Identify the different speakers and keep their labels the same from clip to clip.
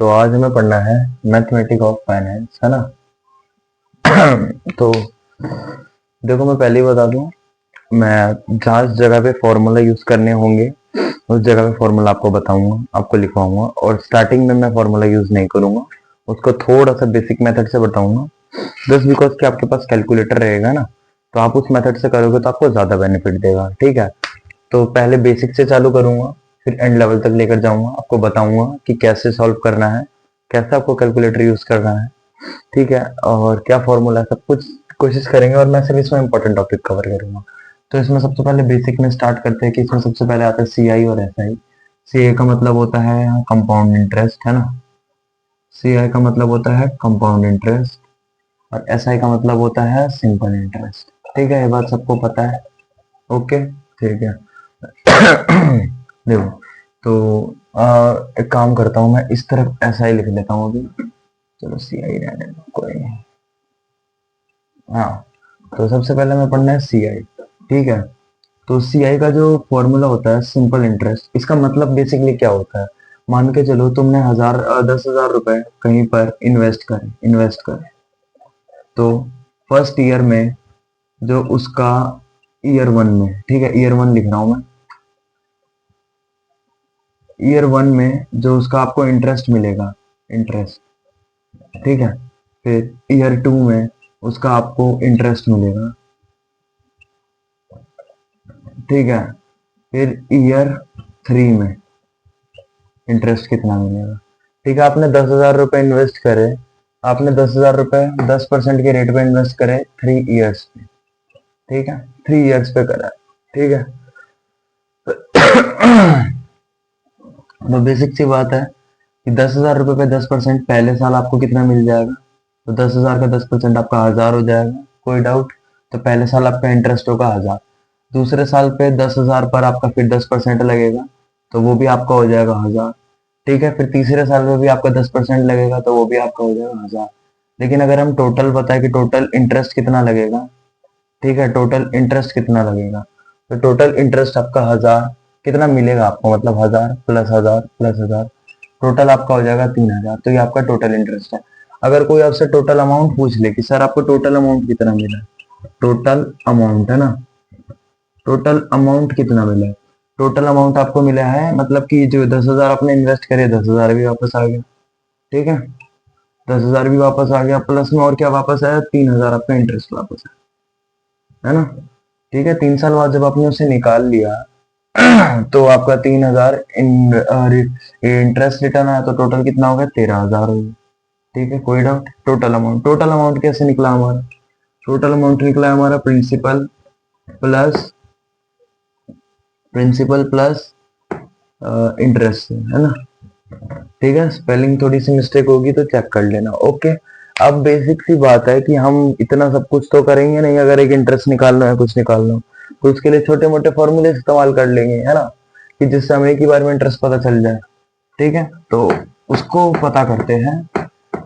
Speaker 1: तो आज हमें पढ़ना है मैथमेटिक्स ऑफ फाइनेंस, है ना। तो देखो, मैं पहले ही बता दूं, मैं जहाँ जगह पे फॉर्मूला यूज करने होंगे उस जगह पे फॉर्मूला आपको बताऊंगा, आपको लिखवाऊंगा। और स्टार्टिंग में मैं फॉर्मूला यूज नहीं करूंगा, उसको थोड़ा सा बेसिक मेथड से बताऊंगा, जस्ट बिकॉज कि आपके पास कैलकुलेटर रहेगा ना, तो आप उस मेथड से करोगे तो आपको ज्यादा बेनिफिट देगा, ठीक है। तो पहले बेसिक से चालू करूंगा, फिर एंड लेवल तक लेकर जाऊंगा, आपको बताऊंगा कि कैसे सॉल्व करना है, कैसे आपको कैलकुलेटर यूज करना है, ठीक है, और क्या फॉर्मूला, सब कुछ कोशिश करेंगे। और मैं सिर्फ इसमें इंपॉर्टेंट टॉपिक कवर करूंगा। तो इसमें सबसे पहले बेसिक में स्टार्ट करते हैं कि इसमें सबसे पहले आता है सीआई और एसआई। सीआई का मतलब होता है कंपाउंड इंटरेस्ट, है ना। सीआई का मतलब होता है कंपाउंड इंटरेस्ट और एसआई का मतलब होता है सिंपल इंटरेस्ट, ठीक है। ये बात सबको पता है, ओके, ठीक है। देखो, तो एक काम करता हूँ, मैं इस तरफ एसआई लिख लेता हूँ अभी। चलो सीआई रहने दो, कोई नहीं। हाँ, तो सबसे पहले मैं पढ़ना है सीआई, ठीक है। तो सीआई का जो फॉर्मूला होता है सिंपल इंटरेस्ट, इसका मतलब बेसिकली क्या होता है। मान के चलो तुमने 10,000 रुपए कहीं पर इन्वेस्ट करे, तो फर्स्ट ईयर में जो उसका, ईयर वन में, ठीक है, ईयर वन लिख रहा हूं मैं। ईयर वन में जो उसका आपको इंटरेस्ट मिलेगा, इंटरेस्ट, ठीक है। फिर ईयर टू में उसका आपको इंटरेस्ट मिलेगा, ठीक है। फिर ईयर थ्री में इंटरेस्ट कितना मिलेगा, ठीक है। आपने 10,000 रुपए इन्वेस्ट करे, आपने 10,000 रुपए 10% के रेट पे इन्वेस्ट करे 3 इयर्स पे, ठीक है, 3 इयर्स पे करा, ठीक है। तो बेसिक सी बात है कि 10,000 रुपए पे 10%, पहले साल आपको कितना मिल जाएगा, तो 10,000 का 10% आपका 1,000 हो जाएगा, कोई डाउट। तो पहले साल आपका इंटरेस्ट होगा 1,000, दूसरे साल पे 10,000 पर आपका फिर 10% लगेगा, तो वो भी आपका हो जाएगा 1,000, ठीक है। फिर तीसरे साल में भी आपका 10% लगेगा, तो वो भी आपका हो जाएगा 1,000। लेकिन अगर हम टोटल बताए कि टोटल इंटरेस्ट कितना लगेगा, ठीक है, टोटल इंटरेस्ट कितना लगेगा, तो टोटल इंटरेस्ट आपका 1,000 कितना मिलेगा आपको, मतलब 1,000 प्लस 1,000 प्लस 1,000, टोटल आपका हो जाएगा 3,000। तो ये आपका टोटल इंटरेस्ट है। अगर कोई आपसे टोटल अमाउंट पूछ ले कि सर आपको टोटल अमाउंट कितना मिला, टोटल अमाउंट, है ना, टोटल अमाउंट कितना मिला है, टोटल अमाउंट आपको मिला है, मतलब कि जो 10,000 आपने इन्वेस्ट करे 10,000 भी वापस आ गया, ठीक है, 10,000 भी वापस आ गया, प्लस में और क्या वापस आया, 3,000 आपका इंटरेस्ट वापस है ना, ठीक है। 3 साल बाद जब आपने उसे निकाल लिया तो आपका 3,000 इंटरेस्ट रिटर्न आया, तो टोटल कितना हो गया, 13,000 हो गया, ठीक है, कोई डाउट। टोटल अमाउंट कैसे निकला हमारा, टोटल अमाउंट निकला हमारा प्लस प्रिंसिपल प्लस इंटरेस्ट, है ना, ठीक है। स्पेलिंग थोड़ी सी मिस्टेक होगी तो चेक कर लेना, ओके। अब बेसिक सी बात है कि हम इतना सब कुछ तो करेंगे नहीं, अगर एक इंटरेस्ट निकालना है, कुछ निकालना हो, तो उसके लिए छोटे मोटे फॉर्मूले इस्तेमाल कर लेंगे, है ना, कि जिससे हमें एक ही बार में इंटरेस्ट पता चल जाए, ठीक है। तो उसको पता करते हैं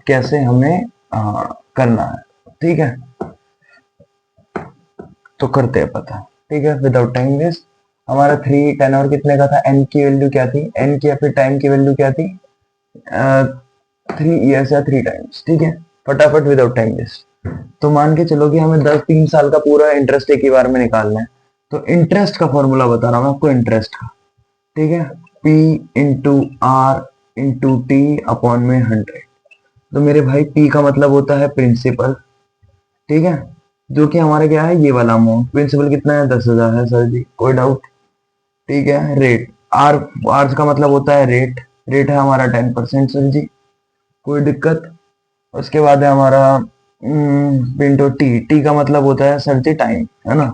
Speaker 1: कैसे हमें करना है, ठीक है। तो करते हैं पता, ठीक है, विदाउट टाइम वेस्ट। हमारा 3 10 और कितने का था, एन की वैल्यू क्या थी, एन की या फिर टाइम की वैल्यू क्या थी, 3 इयर्स या 3 टाइम्स, ठीक है, फटाफट विदाउट टाइम वेस्ट। तो मान के चलो कि हमें 3 साल का पूरा इंटरेस्ट एक ही बार में निकालना है। तो इंटरेस्ट का फॉर्मूला बता रहा हूं आपको, इंटरेस्ट का, ठीक है, P into R into T upon में 100। तो मेरे भाई पी का मतलब होता है प्रिंसिपल, ठीक है, जो कि हमारा क्या है, ये वाला अमाउंट, प्रिंसिपल कितना है, 10,000 है सर जी, कोई डाउट, ठीक है। रेट, आर, आर का मतलब होता है रेट, रेट है हमारा 10% सर जी, कोई दिक्कत। उसके बाद है हमारा पिंटो टी, टी का मतलब होता है सर जी टाइम, है ना,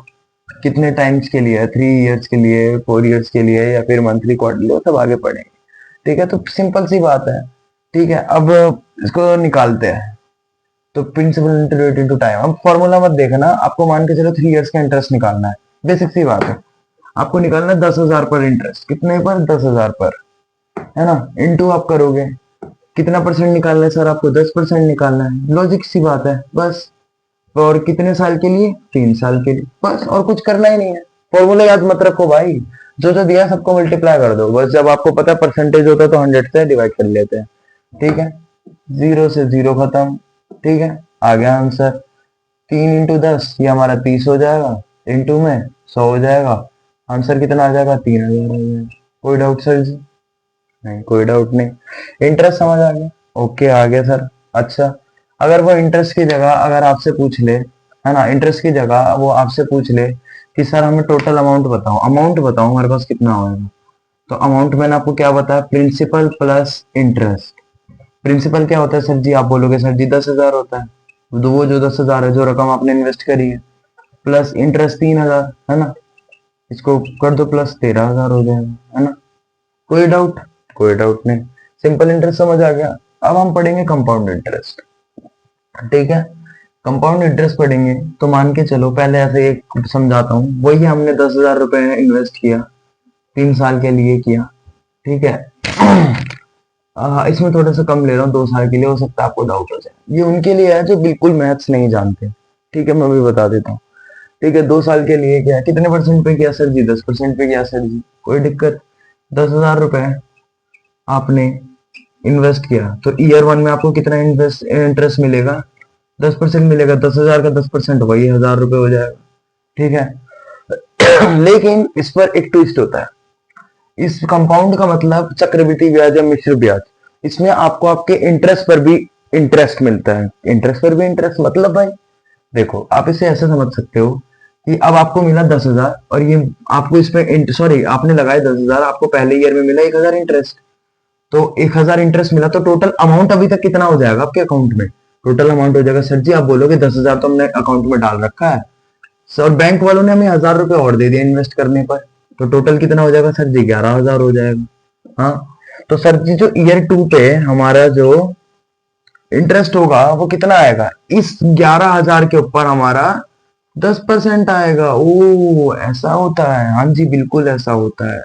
Speaker 1: कितने टाइम्स के लिए, 3 इयर्स के लिए, 4 इयर्स के लिए, या फिर मंथली क्वार्टरली, सब आगे पढ़ेंगे, ठीक है। तो सिंपल सी बात है, ठीक है। अब इसको निकालते हैं, तो principal into rate into time. अब फॉर्मूला मत देखना, आपको मान के चलो 3 इयर्स का इंटरेस्ट निकालना है, बेसिक सी बात है, आपको निकालना है 10,000 पर इंटरेस्ट, कितने पर, 10,000 पर, है ना, इनटू आप करोगे, कितना परसेंट निकालना है सर आपको, 10% निकालना है, लॉजिक सी बात है बस। और कितने साल के लिए, 3 साल के लिए, बस, और कुछ करना ही नहीं है। फॉर्मूला याद मत रखो भाई, जो जो दिया सबको मल्टीप्लाई कर दो बस। जब आपको पता परसेंटेज होता है तो 100 से डिवाइड कर लेते हैं, ठीक है, 0 से 0 खत्म। ठीक है, आ गया आंसर। 3 × 10 ये हमारा 30 हो जाएगा, इंटू में 100 हो जाएगा। आंसर कितना आ जाएगा? 3000 आ जाएगा। कोई डाउट सर जी? नहीं, कोई डाउट नहीं। इंटरेस्ट समझ आ गया? ओके, आ गया सर। अच्छा, अगर वो इंटरेस्ट की जगह अगर आपसे पूछ ले, है ना, इंटरेस्ट की जगह वो आपसे पूछ ले कि सर हमें टोटल अमाउंट बताओ, अमाउंट बताओ हमारे पास कितना होगा, तो अमाउंट मैंने आपको क्या बताया? Principal plus interest. प्रिंसिपल क्या होता है सर जी? आप बोलोगे सर जी 10,000 होता है, तो वो जो 10,000 है, जो रकम आपने इन्वेस्ट करी है, प्लस इंटरेस्ट 3,000, है ना, इसको कर दो प्लस 13,000 हो जाएगा, है ना। कोई डाउट? कोई डाउट नहीं। सिंपल इंटरेस्ट समझ आ गया। अब हम पढ़ेंगे कंपाउंड इंटरेस्ट। ठीक है, कंपाउंड इंटरेस्ट पढ़ेंगे तो मान के चलो, पहले ऐसे एक समझाता हूँ। वही हमने 10,000 रुपए इन्वेस्ट किया, 3 साल के लिए किया। ठीक है, इसमें थोड़ा सा कम ले रहा हूँ, 2 साल के लिए, हो सकता है आपको डाउट हो जाए। ये उनके लिए है जो बिल्कुल मैथ्स नहीं जानते। ठीक है, मैं भी बता देता हूँ। ठीक है, 2 साल के लिए क्या है, कितने परसेंट पे किया सर जी? 10% पे किया सर जी, कोई दिक्कत। 10,000 रुपए आपने इन्वेस्ट किया, तो ईयर 1 में आपको कितना इन्वेस्ट इंटरेस्ट मिलेगा? 10% मिलेगा। 10,000 का 10% वही 1,000 रुपए हो जाएगा। ठीक है, लेकिन इस पर एक ट्विस्ट होता है। इस कंपाउंड का मतलब चक्रवृद्धि ब्याज या मिश्र ब्याज। इसमें आपको आपके इंटरेस्ट पर भी इंटरेस्ट मिलता है। इंटरेस्ट पर भी इंटरेस्ट मतलब भाई देखो, आप इसे ऐसे समझ सकते हो कि अब आपको मिला 10,000, और ये आपको इसमें सॉरी, आपने लगाए 10,000, आपको पहले ईयर में मिला 1,000 इंटरेस्ट। तो 1,000 इंटरेस्ट मिला, तो टोटल अमाउंट अभी तक कितना हो जाएगा आपके अकाउंट में? टोटल अमाउंट हो जाएगा, सर जी आप बोलोगे 10,000 तो हमने अकाउंट में डाल रखा है सर, बैंक वालों ने हमें 1,000 रुपए और दे दिया इन्वेस्ट करने पर, तो टोटल कितना हो जाएगा सर जी? 11,000 हो जाएगा। हाँ, तो सर जी जो ईयर 2 पे हमारा जो इंटरेस्ट होगा वो कितना आएगा? इस 11,000 के ऊपर हमारा 10% आएगा। ओ ऐसा होता है? हाँ जी, बिल्कुल ऐसा होता है।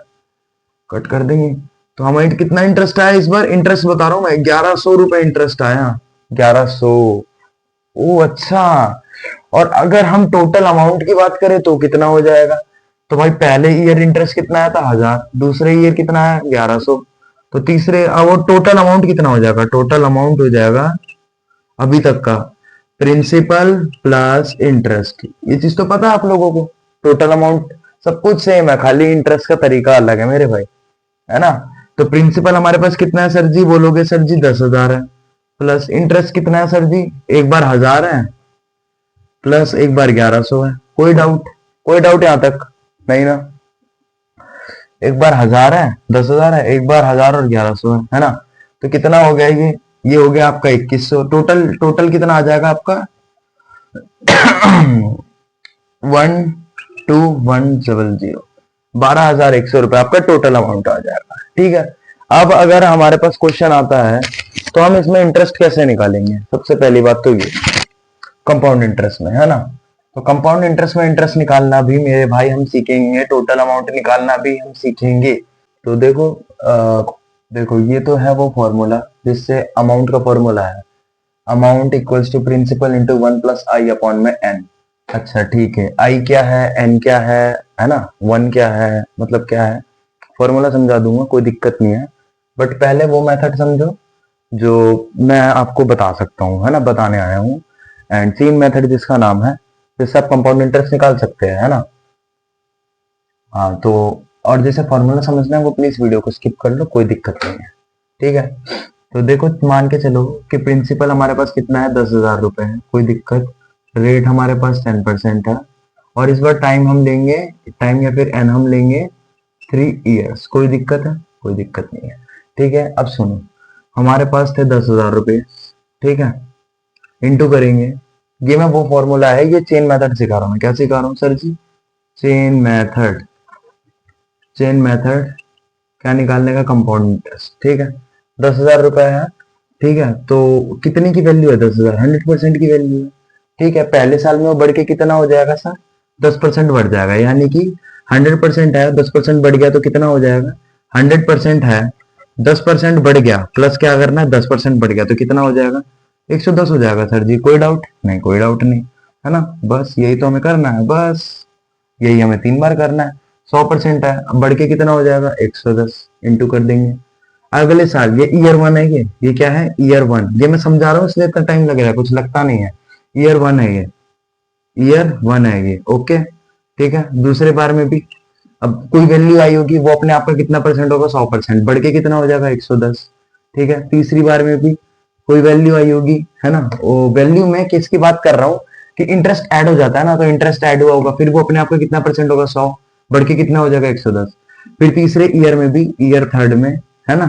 Speaker 1: कट कर देंगे। तो हमें कितना इंटरेस्ट आया इस बार? इंटरेस्ट बता रहा हूं मैं, 1,100 रुपए इंटरेस्ट आया। 1,100। ओ अच्छा। और अगर हम टोटल अमाउंट की बात करें तो कितना हो जाएगा? तो भाई पहले ईयर इंटरेस्ट कितना आया था? 1,000। दूसरे ईयर कितना आया? 1,100। तो तीसरे अब वो टोटल अमाउंट कितना हो जाएगा? टोटल अमाउंट हो जाएगा अभी तक का प्रिंसिपल प्लस इंटरेस्ट। ये चीज तो पता है आप लोगों को? टोटल अमाउंट सब कुछ सेम है, खाली इंटरेस्ट का तरीका अलग है मेरे भाई, है ना। तो प्रिंसिपल हमारे पास कितना है सर जी? बोलोगे सर जी 10,000 है, प्लस इंटरेस्ट कितना है सर जी? एक बार 1,000 है, प्लस एक बार 1,100 है। कोई डाउट? कोई डाउट यहां तक? नहीं ना। एक बार 1,000 है, 10,000 है, एक बार 1,000 और 1,100 है ना। तो कितना हो गया ये हो गया आपका 2,100। टोटल टोटल कितना आ जाएगा आपका? 12,100, 12,100 रुपए आपका टोटल अमाउंट आ जाएगा। ठीक है, अब अगर हमारे पास क्वेश्चन आता है तो हम इसमें इंटरेस्ट कैसे निकालेंगे? सबसे पहली बात तो ये कंपाउंड इंटरेस्ट में, है ना। तो कंपाउंड इंटरेस्ट में इंटरेस्ट निकालना भी मेरे भाई हम सीखेंगे, टोटल अमाउंट निकालना भी हम सीखेंगे। तो देखो देखो ये तो है वो फॉर्मूला जिससे अमाउंट का फॉर्मूला है, amount equals to principal into 1 plus I upon में एन। अच्छा ठीक है, आई क्या है, एन क्या है ना, 1 क्या है, मतलब क्या है, फॉर्मूला समझा दूंगा, कोई दिक्कत नहीं है। बट पहले वो मेथड समझो जो मैं आपको बता सकता हूँ, है ना, बताने आया हूँ। एंड सेम मेथड जिसका नाम है, जिससे आप कंपाउंड इंटरेस्ट निकाल सकते हैं, है ना। हाँ तो, और जैसे फॉर्मूला समझना है वो प्लीज वीडियो को स्किप कर लो, कोई दिक्कत नहीं है। ठीक है, तो देखो मान के चलो कि प्रिंसिपल हमारे पास कितना है? 10,000 रुपए है, कोई दिक्कत। रेट हमारे पास 10% है, और इस बार टाइम हम लेंगे, टाइम या फिर एन हम लेंगे 3 इयर्स। कोई दिक्कत है? कोई दिक्कत नहीं है। ठीक है, अब सुनो, हमारे पास थे 10,000 रुपए, ठीक है, इंटू करेंगे, ये मैं वो फॉर्मूला है, ये चेन मेथड सिखा रहा हूँ मैं। क्या सिखा रहा हूँ sir ji? Chain method. Chain method क्या निकालने का? Compound interest. ठीक है, 10,000 रुपए है, ठीक है, तो कितने की वैल्यू है? 10,000, 100% की वैल्यू है। ठीक है, पहले साल में वो बढ़ के कितना हो जाएगा सर? 10% बढ़ जाएगा, यानी कि 100% है, 10% बढ़ गया तो कितना हो जाएगा? 100% है, 10% बढ़ गया, प्लस क्या करना है? 10% बढ़ गया तो कितना हो जाएगा? 110 हो जाएगा सर जी। कोई डाउट नहीं? कोई डाउट नहीं, है ना। बस यही तो हमें करना है, बस यही हमें 3 बार करना है। 100% है, अब बढ़ के कितना हो जाएगा? 110, इंटू कर देंगे। अगले साल, ये ईयर वन है, ये क्या है, ईयर वन। ये मैं समझा रहा हूँ इसलिए इतना टाइम लगेगा, कुछ लगता नहीं है। ईयर वन है ये, ईयर वन है ये, ओके ठीक है। दूसरे बार में भी अब कोई वैल्यू आई होगी, वो अपने आप का कितना परसेंट होगा, 100%, बढ़ के कितना हो जाएगा, 110, ठीक है। तीसरी बार में भी कोई वैल्यू आई होगी, है ना, वो वैल्यू में किसकी बात कर रहा हूँ कि इंटरेस्ट ऐड हो जाता है ना, तो इंटरेस्ट ऐड हुआ होगा, फिर वो अपने आप का कितना परसेंट होगा, 100, बढ़ के कितना हो जाएगा, 110। फिर तीसरे ईयर में भी, ईयर थर्ड में, है ना,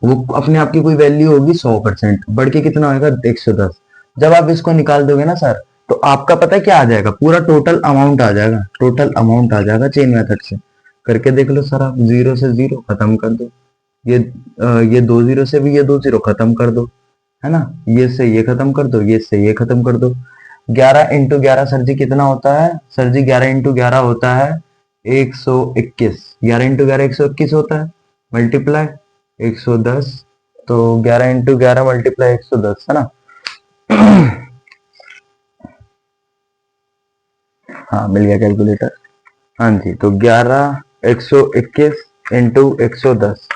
Speaker 1: वो अपने आप की कोई वैल्यू होगी 100%, बढ़ के कितना होगा, 110। जब आप इसको निकाल दोगे ना सर, तो आपका पता है क्या आ जाएगा, पूरा टोटल अमाउंट आ जाएगा, टोटल अमाउंट आ जाएगा चेन मेथड से। करके देख लो सर, आप जीरो से जीरो खत्म कर दो, ये दो जीरो से भी ये दो जीरो खत्म कर दो, है ना, ये से ये खत्म कर दो, ये से ये खत्म कर दो। 11 × 11 सर जी कितना होता है, सर जी 11 × 11 होता है 121। 11 × 11 121 होता है, मल्टीप्लाई 110, तो 11 × 11 मल्टीप्लाई 110, है ना। हाँ मिल गया कैलकुलेटर, हाँ जी, तो 121 इंटू 110,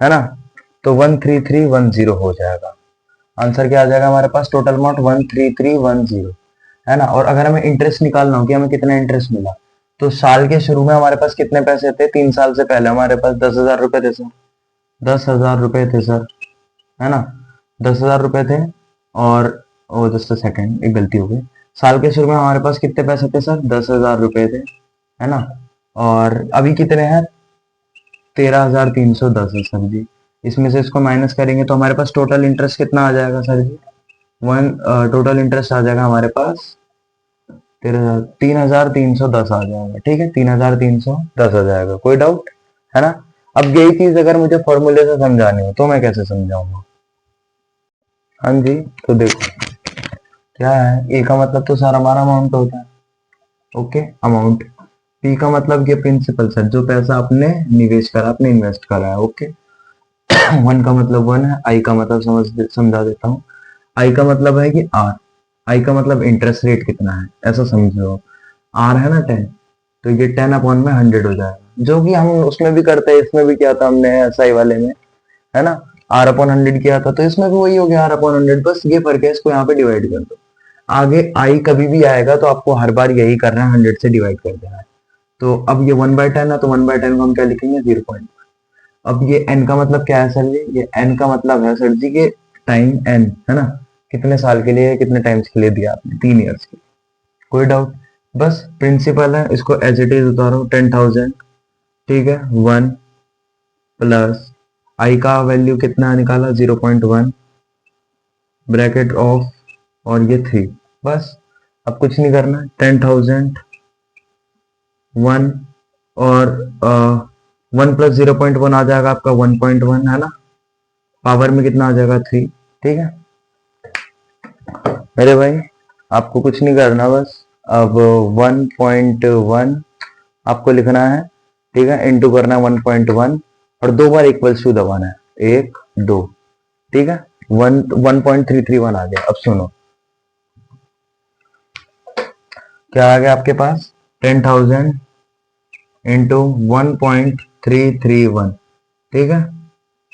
Speaker 1: है ना, तो 13310 हो जाएगा। आंसर क्या आ जाएगा हमारे पास, टोटल अमाउंट 13310, है ना। और अगर हमें इंटरेस्ट निकालना हो कि हमें कितना इंटरेस्ट मिला, तो साल के शुरू में हमारे पास कितने पैसे थे, 3 साल से पहले हमारे पास 10,000 रुपए थे सर, 10,000 रुपए थे सर, है ना, 10,000 रुपए थे। और ओ जस्ट सेकंड, एक गलती हो गई, साल के शुरू में हमारे पास कितने पैसे थे सर, 10,000 रुपए थे, है ना। और अभी कितने हैं, 13,310 है सर जी। इसमें से इसको माइनस करेंगे तो हमारे पास टोटल इंटरेस्ट कितना आ जाएगा सर जी, टोटल इंटरेस्ट आ जाएगा हमारे पास 3,310 आ जाएगा, ठीक है, 3,310 आ जाएगा, कोई डाउट है ना। अब यही चीज अगर मुझे फॉर्मूले से समझानी हो तो मैं कैसे समझाऊंगा, हाँ जी, तो देखो क्या है, ए का मतलब तो सर हमारा अमाउंट होता है, ओके, अमाउंट। पी का मतलब ये प्रिंसिपल सर, जो पैसा आपने निवेश करा, आपने इन्वेस्ट करा है, ओके। वन का मतलब वन है, आई का मतलब समझा देता हूँ। आई का मतलब है कि आर, आई का मतलब इंटरेस्ट रेट कितना है, ऐसा समझो। आर है ना 10, तो ये 10/100 हो जाएगा, जो कि हम उसमें भी करते हैं, इसमें भी किया था हमने एसआई वाले में, है ना, R/100 किया था, तो इसमें भी वही हो गया R/100, बस ये फर्क है, इसको यहाँ पे डिवाइड कर दो। आगे आई कभी भी आएगा तो आपको हर बार यही करना है, 100 से डिवाइड कर देना है। तो अब ये 1/10 है, तो 1/10 को हम क्या लिखेंगे, 0. अब ये n का मतलब क्या है सर जी, ये n का मतलब है सर जी के टाइम n, है ना, कितने साल के लिए, कितने टाइम्स के लिए दिया आपने, 3 इयर्स के, कोई डाउट। बस प्रिंसिपल है, इसको एज इट इज उतारो, 10,000, ठीक है, 1 प्लस आई का वैल्यू कितना निकाला, 0.1, ब्रैकेट ऑफ, और ये 3, बस अब कुछ नहीं करना, 10,000 1, और 1 प्लस 0.1 आ जाएगा आपका 1.1, है ना, पावर में कितना आ जाएगा 3, ठीक है मेरे भाई, आपको कुछ नहीं करना, बस अब 1.1 आपको लिखना है, ठीक है, इंटू करना है 1.1, और 2 बार इक्वल्स टू दबाना है, 1 2, ठीक है, 1.331 आ गया। अब सुनो क्या आ गया आपके पास, 10,000 इंटू 1.331, ठीक है,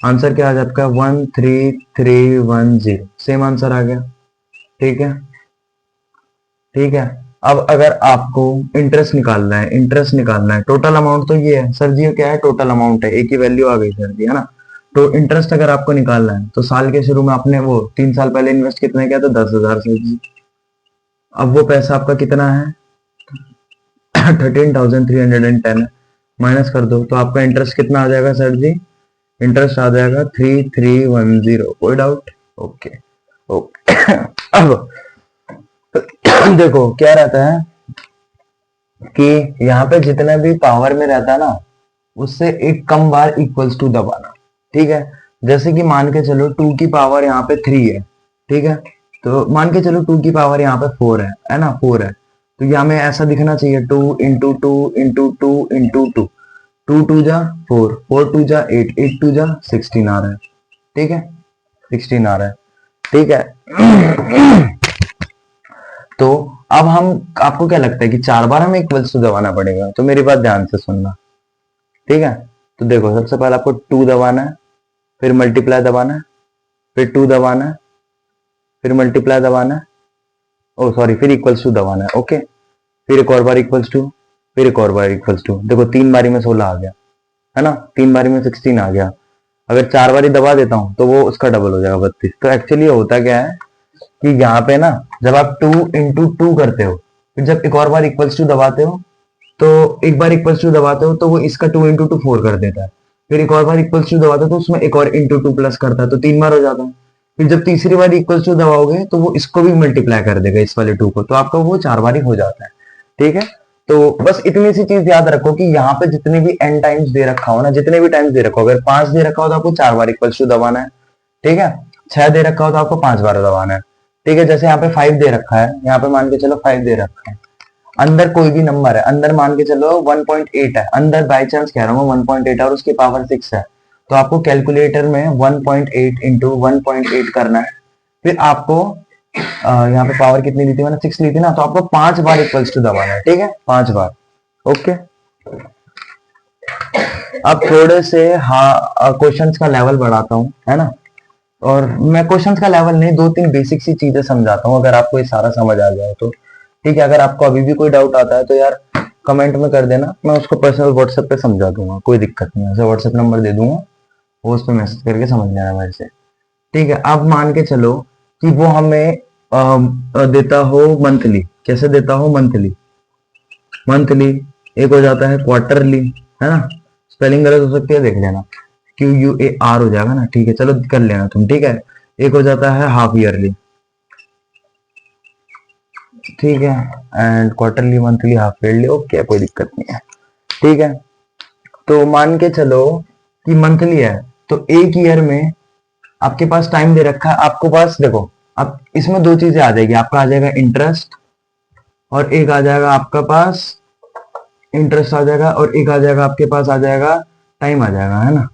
Speaker 1: आंसर क्या आ जाए आपका, 13310, सेम आंसर आ गया, ठीक है, ठीक है। अब अगर आपको इंटरेस्ट निकालना है, इंटरेस्ट निकालना है, टोटल अमाउंट तो ये है सर जी, ये क्या है, टोटल अमाउंट है, एक ही वैल्यू आ गई सर जी, है ना। तो इंटरेस्ट अगर आपको निकालना है, तो साल के शुरू में आपने वो 3 साल पहले इन्वेस्ट कितने किया था, 10,000 सर जी। अब वो पैसा आपका कितना है, 13,310 है, माइनस कर दो, तो आपका इंटरेस्ट कितना आ जाएगा सर जी, इंटरेस्ट आ जाएगा 3310, कोई डाउट, ओके ओके। अब देखो क्या रहता है कि यहाँ पे जितने भी पावर में रहता है ना, उससे एक कम बार इक्वल्स टू दबाना, ठीक है। जैसे कि मान के चलो 2 की पावर यहाँ पे 3 है, ठीक है, तो मान के चलो 2 की पावर यहाँ पे 4 है ना, 4 है, तो ये हमें ऐसा दिखना चाहिए, 2 इंटू 2 इंटू 2 इंटू 2, 2 2 जा 4, 4 2 जा 8, 8 2 जा 16 आ रहा है, ठीक है, 16 आ रहा है, ठीक है। तो अब हम, आपको क्या लगता है कि 4 बार हमें इक्वल्स टू दबाना पड़ेगा, तो मेरी बात ध्यान से सुनना, ठीक है, तो देखो सबसे पहले आपको 2 दबाना है, फिर मल्टीप्लाई दबाना है, फिर 2 दबाना है, फिर मल्टीप्लाई दबाना है, ओ सॉरी फिर इक्वल्स टू दबाना है। ओके, फिर एक और बार इक्वल्स टू, फिर एक और बार इक्वल्स टू। देखो 3 बारी में 16 आ गया है ना, 3 बारी में 16 आ गया। अगर 4 बारी दबा देता हूं तो वो उसका डबल हो जाएगा 32। तो एक्चुअली होता क्या है कि यहाँ पे ना जब आप 2 इंटू 2 करते हो, फिर जब एक और बार इक्वल्स टू दबाते हो, तो एक बार इक्वल्स टू दबाते हो तो वो इसका 2 इंटू 2 4 कर देता है। फिर एक और बार इक्वल्स टू दबाते हो तो उसमें एक और इंटू 2 प्लस करता है, तो 3 बार हो जाता है। फिर जब तीसरी बार इक्वल्स टू दबाओगे तो वो इसको भी मल्टीप्लाई कर देगा, इस वाले 2 को, तो आपका वो 4 बार ही हो जाता है। ठीक है, तो बस इतनी सी चीज याद रखो कि यहाँ पे जितने भी n टाइम्स दे रखा हो ना, जितने भी टाइम्स दे रखा हो, अगर 5 दे रखा हो तो आपको 4 बार इक्वल्स टू दबाना है। ठीक है, 6 दे रखा हो तो आपको 5 बार दबाना है। ठीक है, जैसे यहाँ पे 5 दे रखा है, यहाँ पे मान के चलो 5 दे रखा है, अंदर कोई भी नंबर है, अंदर मान के चलो 1.8 है, अंदर बाई चांस कह रहा हूँ 1.8 और उसकी पावर 6 है, तो आपको कैलकुलेटर में 1.8 इंटू 1.8 करना है। फिर आपको यहाँ पे पावर कितनी ली थी मैंने, 6 ली थी ना, तो आपको 5 बार इक्वल्स टू दबाना है। ठीक है, 5 बार। ओके, अब थोड़े से हाँ क्वेश्चंस का लेवल बढ़ाता हूँ, है ना। और मैं क्वेश्चंस का लेवल नहीं, 2-3 बेसिक सी चीजें समझाता हूँ, अगर आपको ये सारा समझ आ जाए तो। ठीक है, अगर आपको अभी भी कोई डाउट आता है तो यार कमेंट में कर देना, मैं उसको पर्सनल व्हाट्सएप पे समझा दूंगा, कोई दिक्कत नहीं है। उसे व्हाट्सएप नंबर दे दूंगा, वो उस पर मैसेज करके समझ लेना मेरे से। ठीक है, अब मान के चलो कि वो हमें देता हो मंथली। कैसे देता हो? मंथली। मंथली एक हो जाता है क्वार्टरली, है ना। स्पेलिंग गलत हो सकती है, देख लेना, QUAR हो जाएगा ना। ठीक है, चलो कर लेना तुम। ठीक है, एक हो जाता है हाफ ईयरली। ठीक है, and quarterly, monthly, half yearly. Okay, कोई दिक्कत नहीं है। ठीक है, तो मान के चलो कि मंथली है, तो एक ईयर में आपके पास टाइम दे रखा है, आपको पास देखो, अब इसमें दो चीजें आ जाएगी, आपका आ जाएगा इंटरेस्ट, और एक आ जाएगा आपका पास इंटरेस्ट आ जाएगा, और एक आ जाएगा आपके पास आ जाएगा टाइम आ जाएगा, है ना।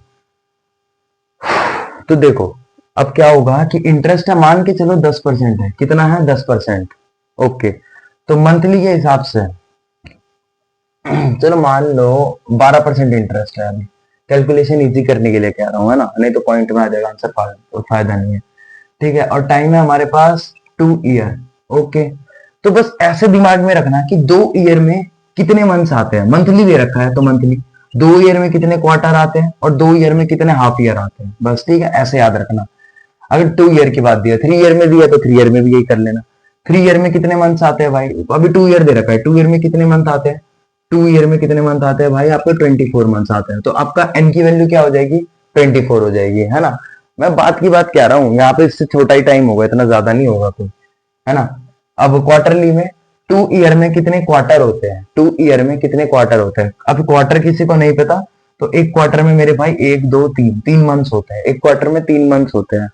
Speaker 1: तो देखो अब क्या होगा कि इंटरेस्ट है, मान के चलो 10% है। कितना है? 10%। ओके, तो मंथली के हिसाब से चलो मान लो 12% इंटरेस्ट है। अभी कैलकुलेशन इजी करने के लिए कह रहा हूँ, है ना, नहीं तो पॉइंट में आ जाएगा आंसर, फायदा नहीं है। ठीक है, और टाइम है हमारे पास 2 ईयर। ओके, तो बस ऐसे दिमाग में रखना कि 2 ईयर में कितने मंथ्स आते हैं। मंथली दे रखा है तो मंथली, 2 ईयर में कितने क्वार्टर आते हैं, और 2 ईयर में कितने हाफ ईयर आते हैं, बस। ठीक है, ऐसे याद रखना। अगर 2 ईयर की बात दिया, 3 ईयर में दिया तो 3 ईयर में भी यही कर लेना। 3 ईयर में कितने मंथ्स आते हैं भाई, अभी 2 ईयर दे रखा है, 2 ईयर में कितने मंथ आते हैं, 2 ईयर में कितने मंथ आते हैं भाई, आपको 24 मंथ्स आते हैं, तो आपका एन की वैल्यू क्या हो जाएगी? 24 हो जाएगी, है ना। मैं बात की बात कह रहा हूँ, यहाँ पे इससे छोटा ही टाइम होगा, इतना ज्यादा नहीं होगा कोई, है ना। अब क्वार्टरली में 2 ईयर में कितने क्वार्टर होते हैं, 2 ईयर में कितने क्वार्टर होते हैं। अब क्वार्टर किसी को नहीं पता, तो एक क्वार्टर में मेरे भाई 1 2 3 3 मंथ्स होते हैं, एक क्वार्टर में 3 मंथ्स होते हैं,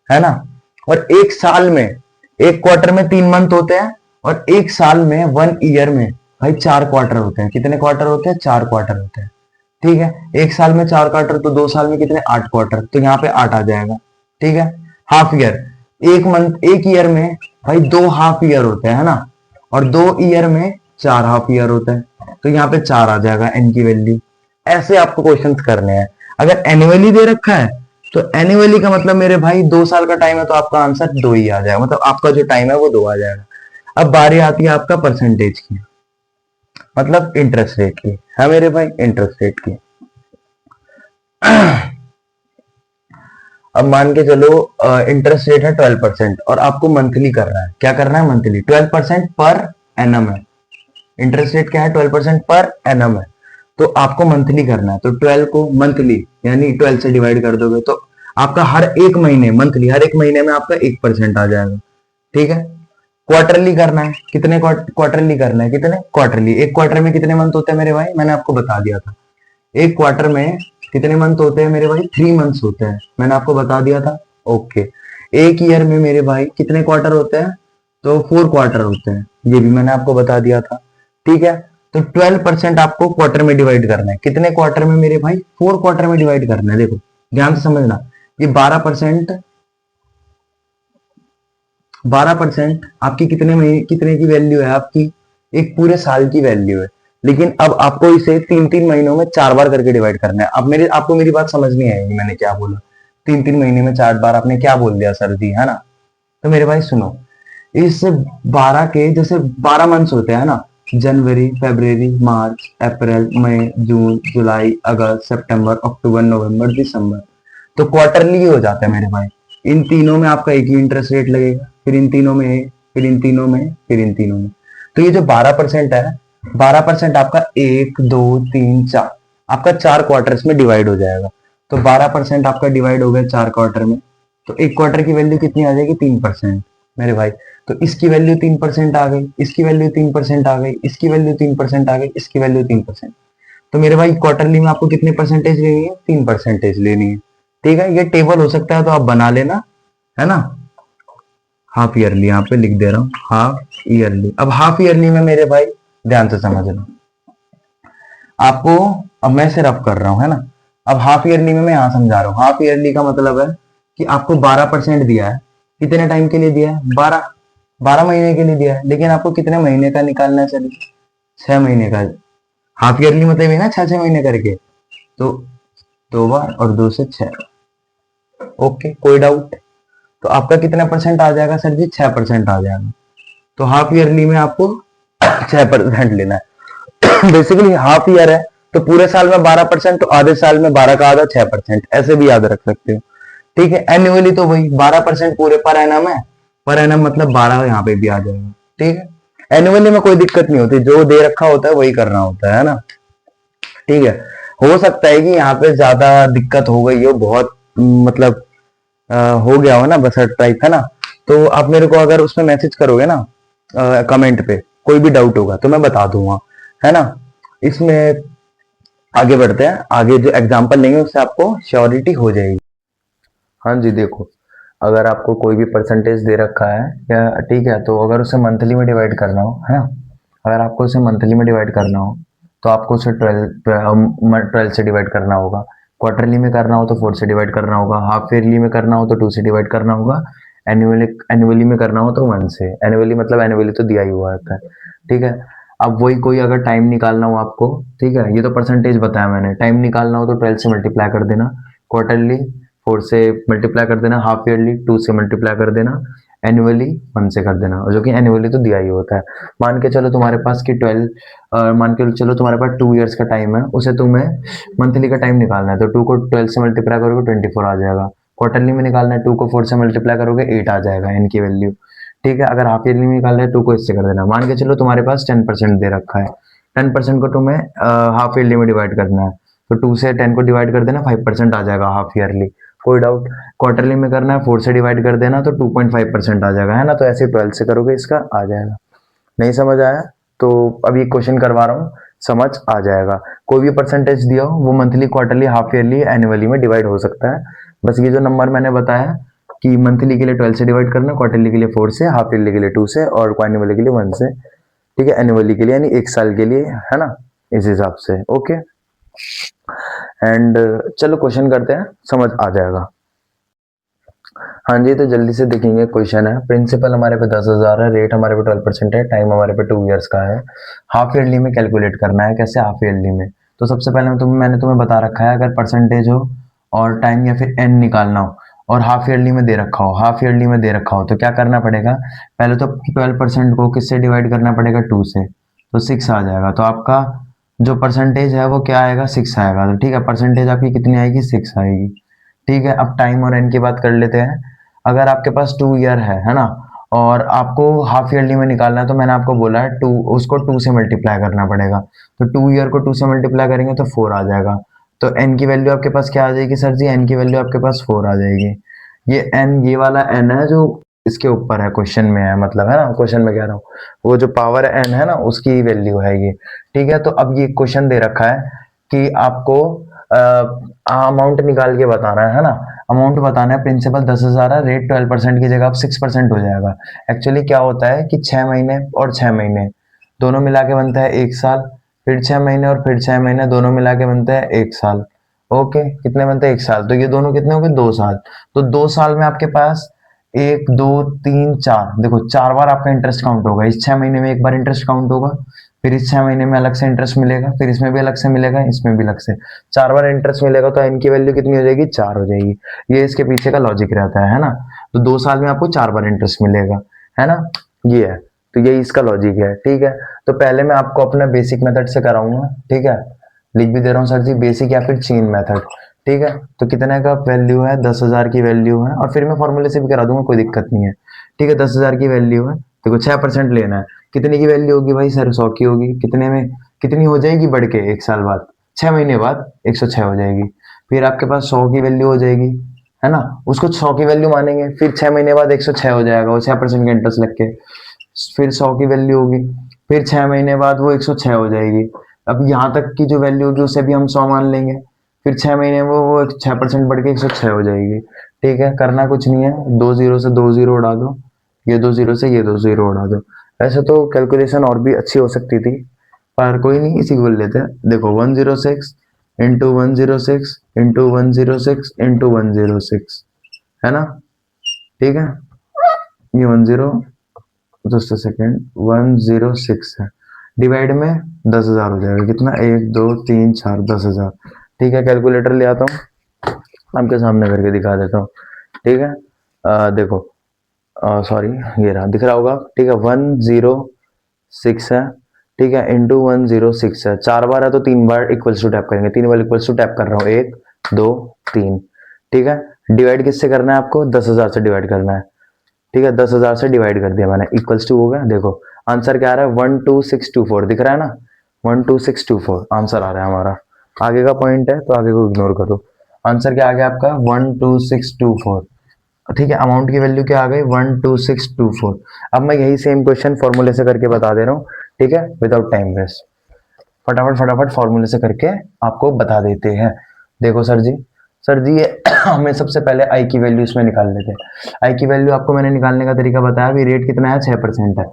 Speaker 1: है ना। और एक साल में, एक क्वार्टर में 3 मंथ होते हैं, और एक साल में 1 ईयर में भाई 4 क्वार्टर होते हैं। कितने क्वार्टर होते हैं? 4 क्वार्टर होते हैं। ठीक है, एक साल में 4 क्वार्टर, तो 2 साल में कितने? 8 क्वार्टर, तो यहाँ पे 8 आ जाएगा। ठीक है, हाफ ईयर, एक मंथ, एक ईयर में भाई 2 हाफ ईयर होते हैं, है ना, और 2 ईयर में 4 हाफ ईयर होते हैं, तो यहाँ पे 4 आ जाएगा एन की वैल्यू। ऐसे आपको क्वेश्चंस करने हैं। अगर एनुअली दे रखा है तो एनुअली का मतलब मेरे भाई 2 साल का टाइम है, तो आपका आंसर 2 ही आ जाएगा, मतलब आपका जो टाइम है वो 2 आ जाएगा। अब बारी आती है आपका परसेंटेज की, मतलब इंटरेस्ट रेट की, है मेरे भाई, इंटरेस्ट रेट की। अब मान के चलो इंटरेस्ट रेट है 12%, और आपको मंथली करना है। क्या करना है? मंथली। 12% पर एनम है, इंटरेस्ट रेट क्या है? 12% पर एनम है, तो आपको मंथली करना है। तो 12 को मंथली यानी 12 से डिवाइड कर दोगे तो आपका हर एक महीने, मंथली हर एक महीने में आपका 1% आ जाएगा। ठीक है, क्वार्टरली करना है। कितने क्वार्टरली करना है? कितने क्वार्टरली? एक क्वार्टर में कितने मंथ होते हैं मेरे भाई? मैंने आपको बता दिया था। एक क्वार्टर में कितने मंथ होते हैं मेरे भाई? 3 मंथ्स होते हैं, मैंने आपको बता दिया था। ओके, एक ईयर में मेरे भाई कितने क्वार्टर होते हैं? तो 4 क्वार्टर होते हैं, ये भी मैंने आपको बता दिया था। ठीक है, तो 12% आपको क्वार्टर में डिवाइड करना है। कितने क्वार्टर में मेरे भाई? 4 क्वार्टर में डिवाइड करना है। देखो ध्यान से समझना, ये 12% आपकी कितने महीने, कितने की वैल्यू है आपकी? एक पूरे साल की वैल्यू है। लेकिन अब आपको इसे 3-3 महीनों में 4 बार करके डिवाइड करना है। अब आपको मेरी बात समझ नहीं आएगी मैंने क्या बोला। 3-3 महीने में 4 बार आपने क्या बोल दिया सर जी, है ना। तो मेरे भाई सुनो, इस 12 के जैसे 12 मंथ्स होते हैं ना, जनवरी, फरवरी, मार्च, अप्रैल, मई, जून, जुलाई, अगस्त, सितंबर, अक्टूबर, नवंबर, दिसंबर। तो क्वार्टरली हो जाता है मेरे भाई। इन तीनों में आपका एक ही इंटरेस्ट रेट लगेगा, फिर इन तीनों में, फिर इन तीनों में, फिर इन तीनों में। तो ये जो 12% है, 12% आपका 1, 2, 3, 4 आपका 4 क्वार्टर्स में डिवाइड हो जाएगा। तो 12% आपका डिवाइड हो गया 4 क्वार्टर में। तो एक क्वार्टर की वैल्यू कितनी आ जाएगी? 3% मेरे भाई। तो इसकी वैल्यू 3% आ गई, इसकी वैल्यू 3% आ गई, इसकी वैल्यू 3% आ गई, इसकी वैल्यू 3%। तो मेरे भाई क्वार्टरली में आपको कितने परसेंटेज लेनी है? 3% लेनी है। ठीक है, ये टेबल हो सकता है तो आप बना लेना, है ना। हाफ ईयरली यहाँ पे लिख दे रहा हूँ, हाफ ईयरली। अब हाफ ईयरली में मेरे भाई ध्यान से समझना आपको। अब मैं सिर्फ कर रहा हूँ, है ना। अब हाफ ईयरली में मैं यहाँ समझा रहा हूँ। हाफ ईयरली का मतलब है कि आपको 12% दिया है। कितने टाइम के लिए दिया है? 12 महीने के लिए दिया है। लेकिन आपको कितने महीने का निकालना है? चलिए 6 महीने का। हाफ ईयरली मतलब है ना 6-6 महीने करके। तो 2 बार और 2 से 6। ओके, कोई डाउट? तो आपका कितना परसेंट आ जाएगा सर जी? 6% आ जाएगा। तो हाफ ईयरली में आपको 6% लेना है। बेसिकली हाफ ईयर है तो पूरे साल में 12%, तो आधे साल में 12 का आधा 6%, ऐसे भी याद रख सकते हो। ठीक है, एनुअली तो वही 12% पूरे पर एनम है। पर एनम मतलब 12 यहाँ पे भी आ जाएगा। ठीक है, एनुअली में कोई दिक्कत नहीं होती, जो दे रखा होता है वही करना होता है ना। ठीक है, हो सकता है कि यहाँ पे ज्यादा दिक्कत हो गई हो, बहुत मतलब हो गया हो ना बसट टाइप, है ना। तो आप मेरे को अगर उसमें मैसेज करोगे ना कमेंट पे, कोई भी डाउट होगा तो मैं बता दूंगा, है ना। इसमें आगे बढ़ते हैं, आगे जो एग्जांपल लेंगे उससे आपको श्योरिटी हो जाएगी। हाँ जी, देखो, अगर आपको कोई भी परसेंटेज दे रखा है या ठीक है, तो अगर उसे मंथली में डिवाइड करना हो, है ना, अगर आपको उसे मंथली में डिवाइड करना हो तो आपको उसे 12 से डिवाइड करना होगा। क्वार्टरली में करना हो तो 4 से डिवाइड करना होगा। हाफ ईयरली में करना हो तो 2 से डिवाइड करना होगा। एनुअली एनुअली में करना हो तो 1 से। एनुअली मतलब एनुअली तो दिया ही हुआ होता है। ठीक है, अब वही कोई अगर टाइम निकालना हो आपको, ठीक है, ये तो परसेंटेज बताया मैंने, टाइम निकालना हो तो 12 से मल्टीप्लाई कर देना। क्वार्टरली 4 से मल्टीप्लाई कर देना। हाफ ईयरली 2 से मल्टीप्लाई कर देना। एनुअली 1 से कर देना, और जो कि एनुअली तो दिया ही होता है। मान के चलो तुम्हारे पास कि 12 मान के चलो तुम्हारे पास 2 ईयर्स का टाइम है, उसे तुम्हें मंथली का टाइम निकालना है, तो 2 को 12 से मल्टीप्लाई करोगे 24 आ जाएगा। क्वार्टरली में निकालना है, 2 को 4 से मल्टीप्लाई करोगे 8 आ जाएगा इनकी वैल्यू। ठीक है, अगर हाफ ईयरली में निकालना है 2 को इससे कर देना। मान के चलो तुम्हारे पास 10% दे रखा है, 10% को तुम्हें हाफ ईयरली में डिवाइड करना है, तो 2 से 10 को डिवाइड कर देना, 5% आ जाएगा हाफ ईयरली। कोई डाउट? क्वार्टरली में करना है, 4 से डिवाइड कर देना तो 2.5% आ जाएगा, है ना। तो ऐसे 12 से करोगे इसका आ जाएगा। नहीं समझ आया तो अभी क्वेश्चन करवा रहा हूँ, समझ आ जाएगा। कोई भी परसेंटेज दिया हो वो monthly, quarterly, half yearly, annually में डिवाइड हो सकता है। बस ये जो नंबर मैंने बताया कि मंथली के लिए 12 से डिवाइड करना, क्वार्टरली के लिए 4 से, हाफ ईयरली के लिए 2 से, और एनुअली के लिए 1 से। ठीक है, एनुअली के लिए यानी 1 साल के लिए, है ना, इस हिसाब से। ओके, एंड चलो क्वेश्चन करते हैं, समझ आ जाएगा। हाँ जी, तो जल्दी से देखेंगे। क्वेश्चन है, प्रिंसिपल हमारे पे 10,000 है, रेट हमारे पे 12% है, टाइम हमारे पे 2 ईयर्स का है। हाफ ईयरली में कैलकुलेट करना है। कैसे हाफ ईयरली में? तो सबसे पहले मैंने तुम्हें बता रखा है, अगर परसेंटेज हो और टाइम या फिर एन निकालना हो और हाफ ईयरली में दे रखा हो, हाफ ईयरली में दे रखा हो, तो क्या करना पड़ेगा? पहले तो 12% को किससे डिवाइड करना पड़ेगा? 2 से, तो 6 आ जाएगा। तो आपका जो परसेंटेज है वो क्या आएगा? 6 आएगा। तो ठीक है, परसेंटेज आपकी कितनी आएगी? 6 आएगी। ठीक है, अब टाइम और एन की बात कर लेते हैं। अगर आपके पास 2 ईयर है ना, और आपको हाफ ईयरली में निकालना है, तो मैंने आपको बोला है 2, उसको 2 से मल्टीप्लाई करना पड़ेगा। तो 2 ईयर को 2 से मल्टीप्लाई करेंगे तो 4 आ जाएगा। तो एन की वैल्यू आपके पास क्या आ जाएगी सर जी? एन की वैल्यू आपके पास 4 आ जाएगी। ये एन, ये वाला एन है जो इसके ऊपर है, क्वेश्चन में है, मतलब, है ना, क्वेश्चन में कह रहा हूँ, वो जो पावर एन है ना उसकी वैल्यू है ये। ठीक है, तो अब ये क्वेश्चन दे रखा है कि आपको अमाउंट निकाल के बताना है ना। अमाउंट बताना है, प्रिंसिपल 10,000 है, रेट 12% की जगह अब 6% हो जाएगा। एक्चुअली क्या होता है कि 6 महीने और 6 महीने दोनों मिला के बनता है 1 साल, फिर 6 महीने और फिर 6 महीने दोनों मिला के बनता है 1 साल। ओके, कितने बनते हैं? 1 साल। तो ये दोनों कितने हो गए? 2 साल। तो 2 साल में आपके पास 1, 2, 3, 4, देखो 4 बार आपका इंटरेस्ट काउंट होगा। इस 6 महीने में 1 बार इंटरेस्ट काउंट होगा, फिर इस 6 महीने में अलग से इंटरेस्ट मिलेगा, फिर इसमें भी अलग से मिलेगा, इसमें भी अलग से, 4 बार इंटरेस्ट मिलेगा तो n की वैल्यू कितनी हो जाएगी, 4 हो जाएगी। ये इसके पीछे का लॉजिक रहता है ना। तो 2 साल में आपको 4 बार इंटरेस्ट मिलेगा, है ना, ये है। तो यही इसका लॉजिक है, ठीक है। तो पहले मैं आपको अपना बेसिक मेथड से कराऊंगा, ठीक है, लिख भी दे रहा हूँ सर जी, बेसिक या फिर चेन मेथड, ठीक है। तो कितने का वैल्यू है, 10,000 की वैल्यू है, और फिर मैं फॉर्मूले से भी करा दूंगा, कोई दिक्कत नहीं है, ठीक है। 10,000 की वैल्यू है, देखो 6% लेना है, कितने की वैल्यू होगी भाई सर, 100 की होगी, कितने में कितनी हो जाएगी बढ़ के, 1 साल बाद, 6 महीने बाद 106 हो जाएगी। फिर आपके पास 100 की वैल्यू हो जाएगी, है ना, उसको 100 की वैल्यू मानेंगे, फिर 6 महीने बाद 106 हो जाएगा, वो 6% का इंटरेस्ट लग के, फिर 100 की वैल्यू होगी, फिर 6 महीने बाद वो 106 हो जाएगी। अब यहाँ तक की जो वैल्यू होगी उसे भी हम 100 मान लेंगे, फिर 6 महीने में वो 6% बढ़ के 106 हो जाएगी, ठीक है। करना कुछ नहीं है, 2 जीरो से 2 जीरो उड़ा दो, ये 2 जीरो से ये 2 जीरो उड़ा दो। वैसे तो कैलकुलेशन और भी अच्छी हो सकती थी, पर कोई नहीं, इसी को बोल लेते हैं। देखो 106 इंटू 106 इंटू 106 इंटू 106, है ना, ठीक है। ये 10, दूसरा सेकेंड 106 है, डिवाइड में 10,000 हो जाएगा, कितना, 1 2 3 4, 10,000, ठीक है। कैलकुलेटर ले आता हूँ, आपके सामने करके दिखा देता हूँ, ठीक है। देखो, सॉरी, ये रहा, दिख रहा होगा, ठीक है। 106 है, ठीक है, इंटू 106 है, 4 बार है तो 3 बार इक्वल्स टू टैप करेंगे, 3 बार इक्वल्स टू टैप कर रहा हूँ, 1 2 3, ठीक है। डिवाइड किससे करना है आपको, 10,000 से डिवाइड करना है, ठीक है। 10,000 से डिवाइड कर दिया मैंने, इक्वल्स टू हो गया। देखो आंसर क्या आ रहा है, 12624, दिख रहा है ना, 12624 आंसर आ रहा है हमारा। आगे का पॉइंट है तो आगे को इग्नोर करो, आंसर क्या आ गया आपका, 12624, ठीक है। अमाउंट की वैल्यू क्या आ गई, 12624। अब मैं यही सेम क्वेश्चन फॉर्मूले से करके बता दे रहा हूँ, ठीक है, विदाउट टाइम वेस्ट, फटाफट फटाफट फॉर्मूले से करके आपको बता देते हैं। देखो सर जी ये हमें सबसे पहले आई की वैल्यू इसमें निकाल लेते हैं। आई की वैल्यू आपको मैंने निकालने का तरीका बताया, अभी रेट कितना है, 6% है,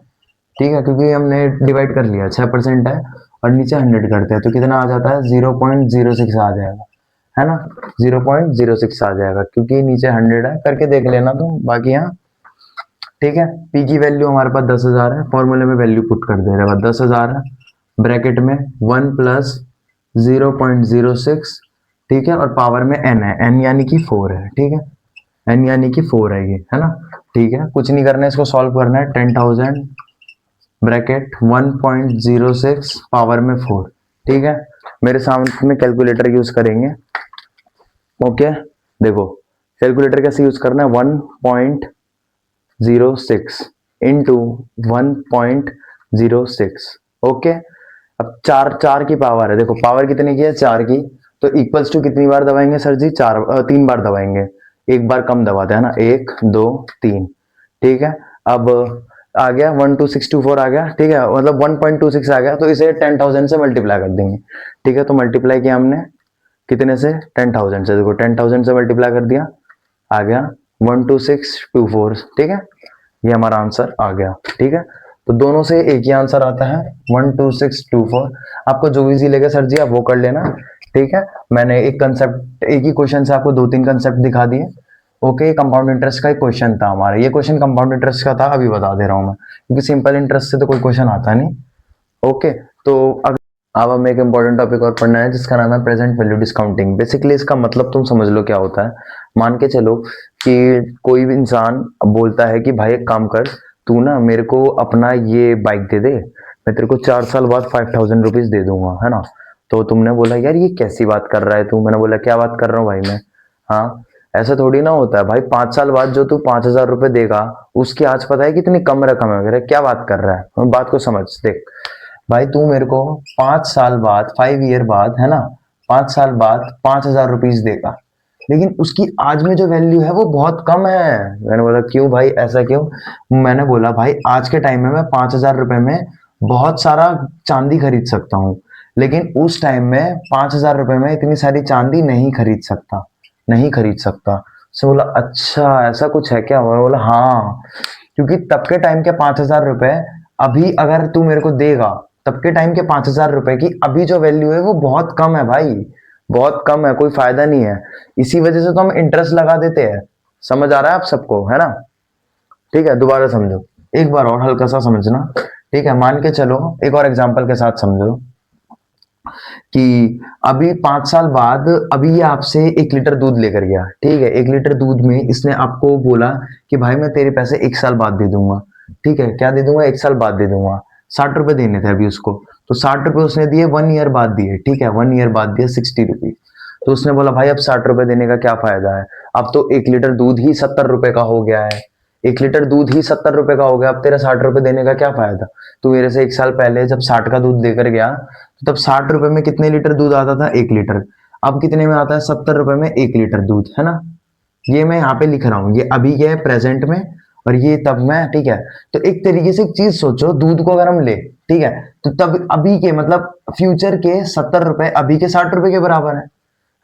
Speaker 1: ठीक है, क्योंकि हमने डिवाइड कर लिया, 6% है, और नीचे 100 करते हैं तो कितना आ जाता है, 0.06 आ जाएगा, है ना, 0.06 आ जाएगा, क्योंकि नीचे 100 है, करके देख लेना तुम बाकी यहाँ, ठीक है। पी की वैल्यू हमारे पास 10,000 है, फॉर्मूले में वैल्यू पुट कर दे रहे हैं, 10,000 है, ब्रैकेट में 1 प्लस 0.06, ठीक है, और पावर में n है, n यानी कि 4 है, ठीक है, n यानी कि 4 है ये, है ना, ठीक है। कुछ नहीं करना है, इसको सॉल्व करना है, 10,000 ब्रैकेट 1.06 पावर में 4, ठीक है। मेरे सामने में कैलकुलेटर यूज करेंगे, ओके। देखो कैलकुलेटर कैसे यूज करना है, 1.06 इंटू 1.06, ओके। अब 4 की पावर है, देखो पावर कितने की है, 4 की, तो इक्वल्स टू कितनी बार दबाएंगे सर जी, 3 बार दबाएंगे, एक बार कम दबाते हैं ना, 1 2 3, ठीक है। अब आ गया 12624 आ गया, ठीक है, मतलब 1.26 आ गया, तो इसे 10,000 से मल्टीप्लाई कर देंगे, ठीक है। तो मल्टीप्लाई किया हमने कितने से, 10,000 से, देखो 10,000 से मल्टीप्लाई कर दिया, आ गया 12624, ठीक है, ये हमारा आंसर आ गया, ठीक है। तो दोनों से एक ही आंसर आता है, 12624। आपको जो इजी लगे सर जी आप वो कर लेना, ठीक है। मैंने एक कंसेप्ट, एक ही क्वेश्चन से आपको 2 3 कंसेप्ट दिखा दिए, ओके। कंपाउंड इंटरेस्ट का एक क्वेश्चन था हमारा, ये क्वेश्चन कंपाउंड इंटरेस्ट का था, अभी बता दे रहा हूँ मैं, क्योंकि सिंपल इंटरेस्ट से तो कोई क्वेश्चन आता नहीं, ओके। तो अब हमें एक इंपॉर्टेंट टॉपिक और पढ़ना है, जिसका नाम है प्रेजेंट वैल्यू डिस्काउंटिंग। बेसिकली इसका मतलब तुम समझ लो क्या होता है। मान के चलो कि कोई भी इंसान बोलता है कि भाई एक काम कर, तू ना मेरे को अपना ये बाइक दे दे, मैं तेरे को 4 साल बाद 5,000 रुपीज दे दूंगा, है ना। तो तुमने बोला यार ये कैसी बात कर रहा है तू, मैंने बोला क्या बात कर रहा हूँ भाई मैं, हाँ ऐसा थोड़ी ना होता है भाई, 5 साल बाद जो तू 5,000 रुपए देगा उसकी आज पता है कितनी कम रकम है वगैरह, क्या बात कर रहा है, बात को समझ देख। भाई तू मेरे को 5 साल बाद, 5 ईयर बाद, है ना, 5 साल बाद 5,000 रुपीज देगा, लेकिन उसकी आज में जो वैल्यू है वो बहुत कम है। मैंने बोला क्यों भाई, ऐसा क्यों। मैंने बोला भाई आज के टाइम में मैं 5,000 रुपए में बहुत सारा चांदी खरीद सकता हूँ, लेकिन उस टाइम में 5,000 रुपए में इतनी सारी चांदी नहीं खरीद सकता, नहीं खरीद सकता। तो बोला अच्छा ऐसा कुछ है क्या, मैं बोला हाँ, क्योंकि तब के टाइम के 5,000 रुपए अभी अगर तू मेरे को देगा, तब के टाइम के 5,000 रुपए की अभी जो वैल्यू है वो बहुत कम है भाई, बहुत कम है, कोई फायदा नहीं है। इसी वजह से तो हम इंटरेस्ट लगा देते हैं। समझ आ रहा है आप सबको, है ना, ठीक है। दोबारा समझो, एक बार और हल्का सा समझना, ठीक है, मान के चलो, एक और एग्जांपल के साथ समझो कि अभी 5 साल बाद अभी ये आपसे 1 लीटर दूध लेकर गया, ठीक है। 1 लीटर दूध में इसने आपको बोला कि भाई मैं तेरे पैसे 1 साल बाद दे दूंगा, ठीक है। क्या दे दूंगा? 1 साल बाद दे दूंगा। 60 रुपए देने थे अभी उसको, तो 60 रुपए उसने दिए 1 ईयर बाद दिए, ठीक है। 1 ईयर बाद दिए 60 रुपीज। तो उसने बोला भाई अब 60 रुपए देने का क्या फायदा है, अब तो 1 लीटर दूध ही 70 रुपए का हो गया है। 1 लीटर दूध ही 70 रुपए का हो गया, अब तेरा 60 रुपए देने का क्या फायदा। तू मेरे से 1 साल पहले जब 60 का दूध देकर गया, तो तब 60 रुपए में कितने लीटर दूध आता था? 1 लीटर। अब कितने में आता है? 70 रुपए में 1 लीटर दूध, है ना। ये मैं यहाँ पे लिख रहा हूँ, ये अभी के है प्रेजेंट में, और ये तब में, ठीक है। तो एक तरीके से एक चीज सोचो, दूध को अगर हम ले, ठीक है, तो तब अभी के मतलब फ्यूचर के 70 रुपए अभी के 60 रुपए के बराबर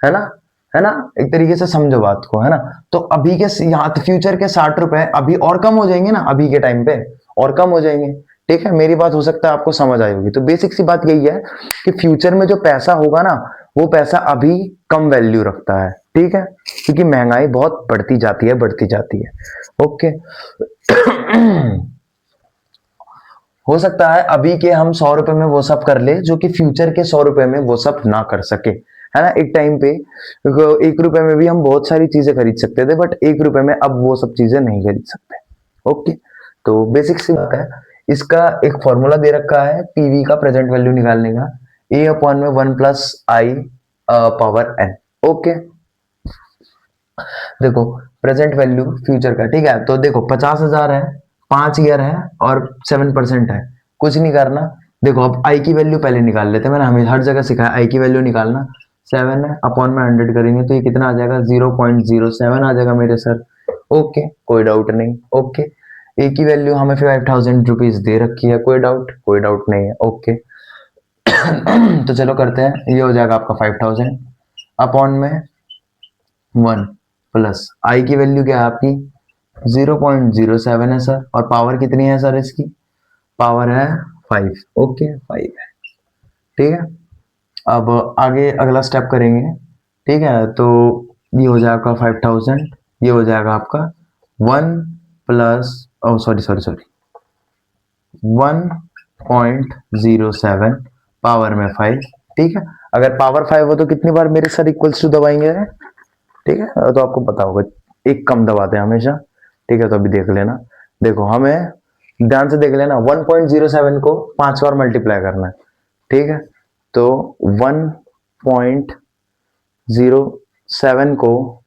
Speaker 1: है ना, है ना। एक तरीके से समझो बात को, है ना। तो अभी के यहाँ फ्यूचर के 60 रुपए अभी और कम हो जाएंगे ना, अभी के टाइम पे और कम हो जाएंगे, ठीक है। मेरी बात हो सकता है आपको समझ आई होगी। तो बेसिक सी बात यही है कि फ्यूचर में जो पैसा होगा ना, वो पैसा अभी कम वैल्यू रखता है, ठीक है, क्योंकि महंगाई बहुत बढ़ती जाती है, बढ़ती जाती है। ओके। हो सकता है अभी के हम 100 रुपए में वो सब कर ले जो कि फ्यूचर के 100 रुपए में वो सब ना कर सके, है ना। एक टाइम पे 1 रुपए में भी हम बहुत सारी चीजें खरीद सकते थे, बट 1 रुपए में अब वो सब चीजें नहीं खरीद सकते। ओके। तो बेसिक सी बात है। इसका एक फॉर्मूला दे रखा है पीवी का प्रेजेंट वैल्यू निकालने का, ए अपॉन में 1 + i पावर n। ओके। देखो प्रेजेंट वैल्यू फ्यूचर का, ठीक है। तो देखो 50,000 है, 5 ईयर है और 7% है, कुछ नहीं करना। देखो अब आई की वैल्यू पहले निकाल लेते हैं, मैंने हमें हर जगह सिखाया आई की वैल्यू निकालना। 7 है, अपॉन में 100 करेंगे तो ये कितना आ जाएगा? 0.07 आ जाएगा मेरे सर। ओके, कोई डाउट नहीं। ओके। ए की वैल्यू हमें 5000 रुपीज दे रखी है, कोई डाउट? कोई डाउट नहीं है। ओके। तो चलो करते हैं, ये हो जाएगा आपका 5000 अपॉन में 1 प्लस आई की वैल्यू क्या है आपकी? 0.07 है सर, और पावर कितनी है सर इसकी? पावर है 5। ओके, 5 है, ठीक है। अब आगे अगला स्टेप करेंगे, ठीक है। तो ये हो जाएगा 5000, ये हो जाएगा आपका 1 प्लस, ओ सॉरी सॉरी सॉरी, 1.07 पावर में 5, ठीक है। अगर पावर 5 हो तो कितनी बार मेरे सर इक्वल्स टू दबाएंगे, ठीक है। तो आपको पता होगा एक कम दबाते हैं हमेशा, ठीक है। तो अभी देख लेना, देखो हमें ध्यान से देख लेना, 1.07 को 5 बार मल्टीप्लाई करना है, ठीक है। तो 1.07 को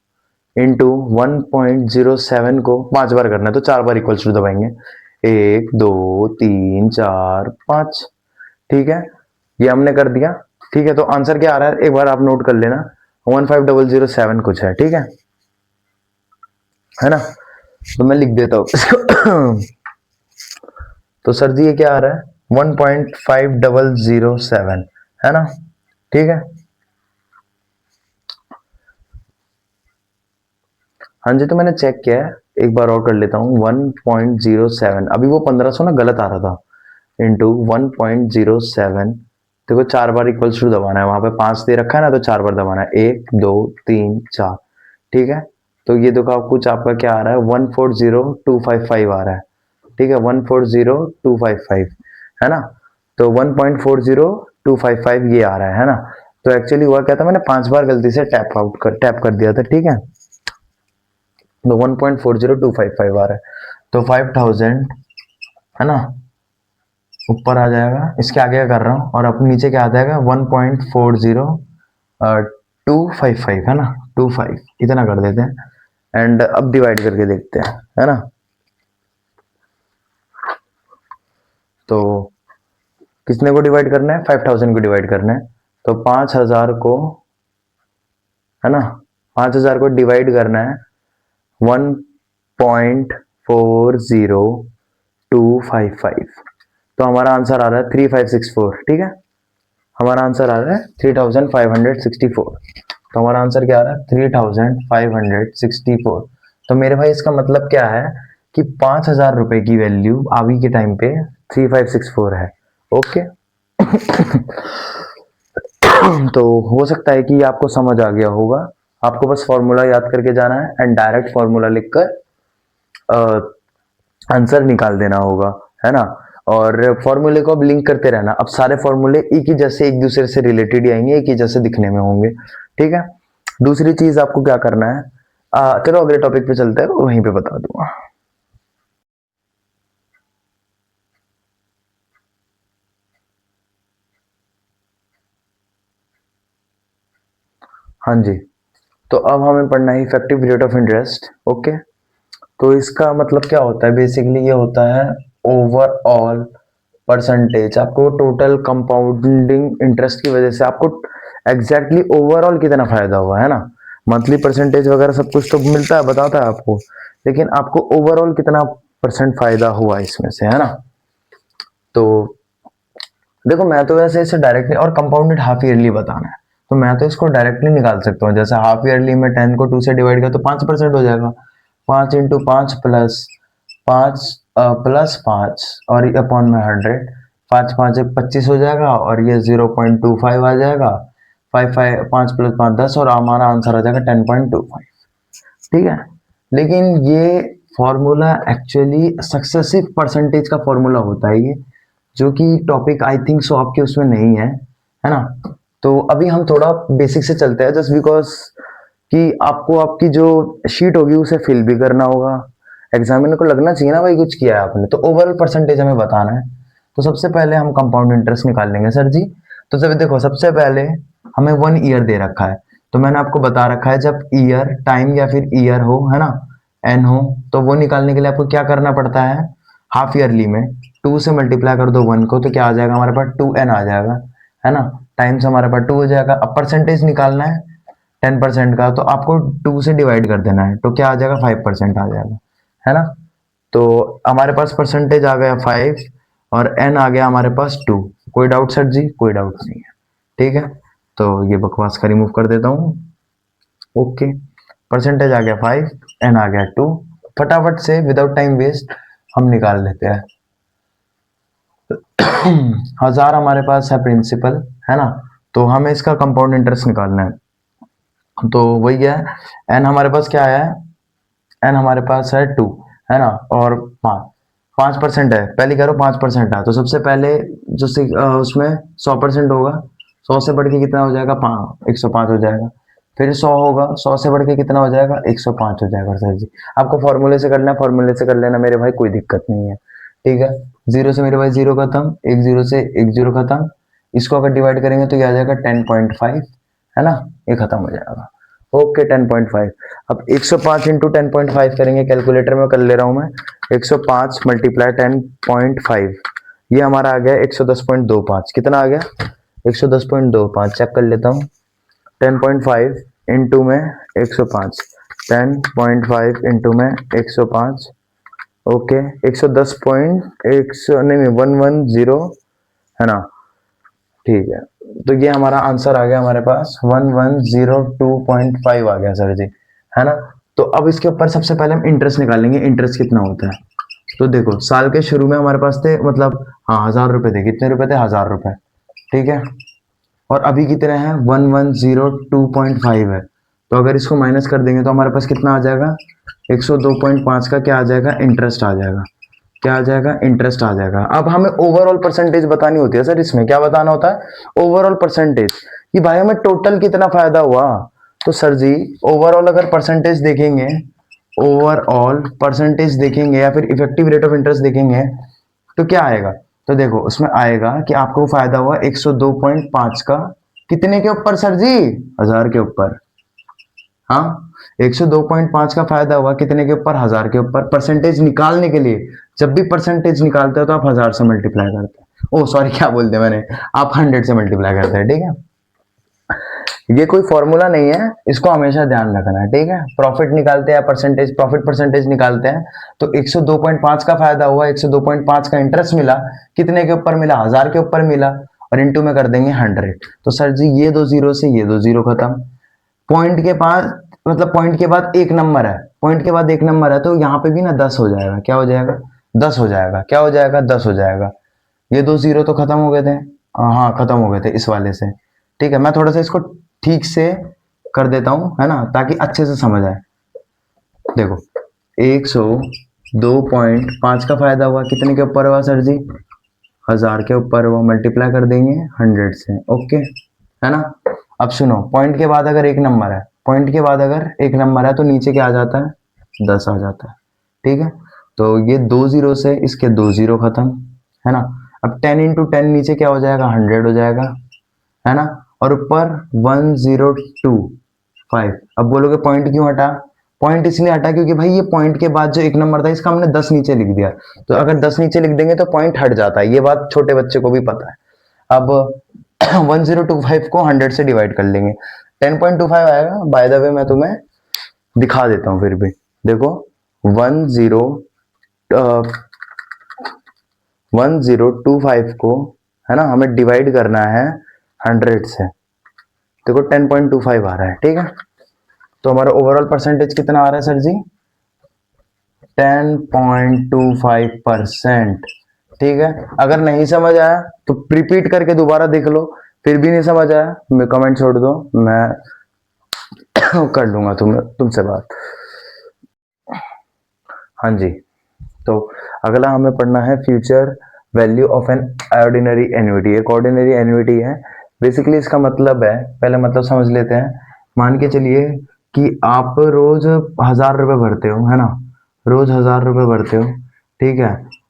Speaker 1: इंटू 1.07 को 5 बार करना है, तो 4 बार इक्वल्स टू दबाएंगे, 1 2 3 4 5, ठीक है। ये हमने कर दिया, ठीक है। तो आंसर क्या आ रहा है एक बार आप नोट कर लेना, 15007 कुछ है, ठीक है ना। तो मैं लिख देता हूं इसको। तो सर जी ये क्या आ रहा है? 1.5007, है ना, ठीक है। हाँ जी, तो मैंने चेक किया है, एक बार और कर लेता हूँ। 1.07, अभी वो 1500 ना गलत आ रहा था, इंटू 1.07। देखो 4 बार इक्वल्स टू दबाना है, वहां पे 5 दे रखा है ना, तो 4 बार दबाना है, 1 2 3 4, ठीक है। तो ये देखो कुछ आपका क्या आ रहा है? 140255 आ रहा है, ठीक है। 140255, है ना। तो 1.40255 ये आ रहा है ना। तो एक्चुअली हुआ क्या था, मैंने 5 बार गलती से टैप कर दिया था, ठीक है। तो 1.40255 आ रहा है, तो 5000, है ना, ऊपर आ जाएगा, इसके आगे कर रहा हूँ, और अब नीचे क्या आ जाएगा? 1.40255, है ना, 25 इतना कर देते हैं। एंड अब डिवाइड करके देखते हैं, है ना। तो किसने को डिवाइड करना है? 5000 को डिवाइड करना है। तो 5000 को, है ना, 5000 को डिवाइड करना है 1.40255, तो हमारा आंसर आ रहा है 3564, ठीक है। हमारा आंसर आ रहा है 3564। तो हमारा आंसर क्या आ रहा है? 3564। तो मेरे भाई इसका मतलब क्या है कि 5000 रुपए की वैल्यू अभी के टाइम पे 3564 है। ओके। तो हो सकता है कि आपको समझ आ गया होगा, आपको बस फॉर्मूला याद करके जाना है एंड डायरेक्ट फॉर्मूला लिखकर आंसर निकाल देना होगा, है ना। और फॉर्मूले को अब लिंक करते रहना। अब सारे फॉर्मूले एक ही जैसे एक दूसरे से रिलेटेड ही आएंगे, एक ही जैसे दिखने में होंगे, ठीक है। दूसरी चीज आपको क्या करना है, चलो अगले टॉपिक पे चलते हैं, वहीं पे बता दूंगा। हाँ जी, तो अब हमें पढ़ना है effective rate of interest. Okay, तो इसका मतलब क्या होता है, बेसिकली ये होता है ओवरऑल परसेंटेज। आपको टोटल कंपाउंडिंग इंटरेस्ट की वजह से आपको एग्जैक्टली ओवरऑल कितना फायदा हुआ है ना। मंथली परसेंटेज वगैरह सब कुछ तो मिलता है, बताता है आपको, लेकिन आपको ओवरऑल कितना परसेंट फायदा हुआ इसमें से, है ना। तो देखो मैं तो वैसे इसे डायरेक्टली, और कंपाउंडेड हाफ ईयरली बताना है, तो मैं तो इसको डायरेक्टली निकाल सकता हूँ। जैसे हाफ ईयरली में 10 को 2 से डिवाइड किया तो 5% हो जाएगा। 5 इंटू 5 प्लस 5 प्लस 5 और ये अपॉन में 100, 5 5 25 हो जाएगा, और ये 0.25 आ जाएगा। 5 प्लस 5 10, और हमारा आंसर आ जाएगा 10.25, ठीक है। लेकिन ये फॉर्मूला एक्चुअली सक्सेसिव परसेंटेज का फॉर्मूला होता है ये, जो कि टॉपिक आई थिंक सो आपके उसमें नहीं है ना। तो अभी हम थोड़ा बेसिक से चलते हैं, जस्ट बिकॉज कि आपको आपकी जो शीट होगी उसे फिल भी करना होगा, एग्जामिनर को लगना चाहिए ना भाई कुछ किया है आपने। तो ओवरऑल परसेंटेज हमें बताना है, तो सबसे पहले हम कंपाउंड इंटरेस्ट निकाल लेंगे सर जी। तो जब देखो सबसे पहले हमें 1 ईयर दे रखा है, तो मैंने आपको बता रखा है जब ईयर टाइम या फिर ईयर हो, है ना, एन हो, तो वो निकालने के लिए आपको क्या करना पड़ता है, हाफ ईयरली में 2 से मल्टीप्लाई कर दो 1 को, तो क्या आ जाएगा हमारे पास 2n आ जाएगा, है ना। टाइम्स हमारे पास 2 हो जाएगा। अब परसेंटेज निकालना है 10% का, तो आपको 2 से डिवाइड कर देना है, तो क्या आ जाएगा 5% आ जाएगा, है ना। तो हमारे पास परसेंटेज आ गया 5 और n आ गया हमारे पास 2। कोई डाउट सर जी? कोई डाउट नहीं है, ठीक है। तो ये बकवास का रिमूव कर देता हूँ। ओके, परसेंटेज आ गया 5, n आ गया 2। फटाफट से विदाउट टाइम वेस्ट हम निकाल लेते हैं। 1000 हमारे पास है प्रिंसिपल, है ना, तो हमें इसका कंपाउंड इंटरेस्ट निकालना है। तो वही है, एन हमारे पास क्या है, एन हमारे पास है 2, है ना, और 5% है, पहले कह रहा हूँ 5% है, तो सबसे पहले जो उसमें 100% होगा, 100 से बढ़ के कितना हो जाएगा, 105 हो जाएगा। फिर 100 होगा, 100 से बढ़ के कितना हो जाएगा, 105 हो जाएगा सर जी। आपको फॉर्मूले से करना है, फॉर्मूले से कर लेना मेरे भाई, कोई दिक्कत नहीं है, ठीक है। 0 से मेरे भाई 0 खत्म, 10 से 10 खत्म, इसको अगर डिवाइड करेंगे तो क्या आ जाएगा 10.5, है ना, ये खत्म हो जाएगा। ओके 10.5। अब 105 इंटू 10.5 करेंगे, कैलकुलेटर में कर ले रहा हूं मैं। 105 मल्टीप्लाई 10.5, ये हमारा आ गया 110.25। कितना आ गया, 110.25। चेक कर लेता हूँ, 10.5 इंटू में 105, 10.5 इंटू में 105, ओके 110.1 नहीं 110, है ना, ठीक है। तो ये हमारा आंसर आ गया हमारे पास 1102.5 आ गया सर जी, है ना। तो अब इसके ऊपर सबसे पहले हम इंटरेस्ट निकालेंगे, इंटरेस्ट कितना होता है। तो देखो साल के शुरू में हमारे पास थे, मतलब हाँ 1000 रुपए थे, कितने रुपए थे, 1000 रुपए, ठीक है। और अभी कितने हैं, 1102.5 है, तो अगर इसको माइनस कर देंगे तो हमारे पास कितना आ जाएगा, 102.5 का क्या आ जाएगा, इंटरेस्ट आ जाएगा। क्या आ जाएगा, इंटरेस्ट आ जाएगा। अब हमें ओवरऑल परसेंटेज बतानी होती है सर, इसमें क्या बताना होता है, ओवरऑल परसेंटेज, कि भाई हमें टोटल कितना फायदा हुआ। तो सर जी ओवरऑल अगर परसेंटेज देखेंगे, ओवरऑल परसेंटेज देखेंगे या फिर इफेक्टिव रेट ऑफ इंटरेस्ट देखेंगे, तो क्या आएगा, तो देखो उसमें आएगा कि आपको फायदा हुआ 102.5 का, कितने के ऊपर सर जी, 1000 के ऊपर। हाँ, 102.5 का फायदा हुआ कितने के ऊपर, 1000 के ऊपर। परसेंटेज निकालने के लिए जब भी परसेंटेज निकालते हो तो आप 1000 से मल्टीप्लाई करते हैं, ओ सॉरी क्या बोल दिया मैंने, आप 100 से मल्टीप्लाई करते हैं, ठीक है। ये कोई फॉर्मूला नहीं है, इसको हमेशा ध्यान रखना है, ठीक है। प्रॉफिट निकालते हैं, परसेंटेज प्रॉफिट परसेंटेज निकालते हैं, तो 102.5 का फायदा हुआ, 102.5 का इंटरेस्ट मिला, कितने के ऊपर मिला, 1000 के ऊपर मिला, और इंटू में कर देंगे 100। तो सर जी ये 2 जीरो से ये 2 जीरो खत्म। पॉइंट के पास, मतलब पॉइंट के बाद एक नंबर है, पॉइंट के बाद एक नंबर है, तो यहाँ पे भी ना 10 हो जाएगा, क्या हो जाएगा, 10 हो जाएगा, क्या हो जाएगा, 10 हो जाएगा। ये 2 जीरो तो खत्म हो गए थे, हाँ खत्म हो गए थे इस वाले से, ठीक है। मैं थोड़ा सा इसको ठीक से कर देता हूँ, है ना, ताकि अच्छे से समझ आए। देखो 102.5 का फायदा हुआ, कितने के ऊपर हुआ सर जी, 1000 के ऊपर वो मल्टीप्लाई कर देंगे 100 से, ओके है ना। अब सुनो, पॉइंट के बाद अगर एक नंबर है, पॉइंट के बाद अगर एक नंबर है तो नीचे क्या आ जाता है, 10 आ जाता है, ठीक है। तो ये 2 जीरो से इसके 2 जीरो खत्म, है ना। अब 10 इंटू 10 नीचे क्या हो जाएगा, 100 हो जाएगा, है ना। और ऊपर 1025। अब बोलोगे पॉइंट क्यों हटा, पॉइंट इसलिए हटा क्योंकि भाई ये पॉइंट के बाद जो एक नंबर था इसका हमने 10 नीचे लिख दिया, तो अगर 10 नीचे लिख देंगे तो पॉइंट हट जाता है, ये बात छोटे बच्चे को भी पता है। अब 1025 को 100 से डिवाइड कर लेंगे, 10.25 आएगा। बाय द वे मैं तुम्हें दिखा देता हूँ फिर भी, देखो 1025 को, है ना, हमें डिवाइड करना है 100 से, देखो 10.25 आ रहा है, ठीक है। तो हमारा ओवरऑल परसेंटेज कितना आ रहा है सर जी, 10.25%, ठीक है। अगर नहीं समझ आया तो रिपीट करके दोबारा देख लो, फिर भी नहीं समझ आया मैं कमेंट छोड़ दो, मैं कर लूंगा तुमसे बात। हाँ जी, तो अगला हमें पढ़ना है future value of an ordinary annuity. एक ऑर्डिनरी एन्युटी है, बेसिकली इसका मतलब है, पहले मतलब समझ लेते हैं। मान के चलिए कि आप रोज 1000 रुपये भरते हो, है ना, रोज 1000 रुपये भरते हो, ठीक है।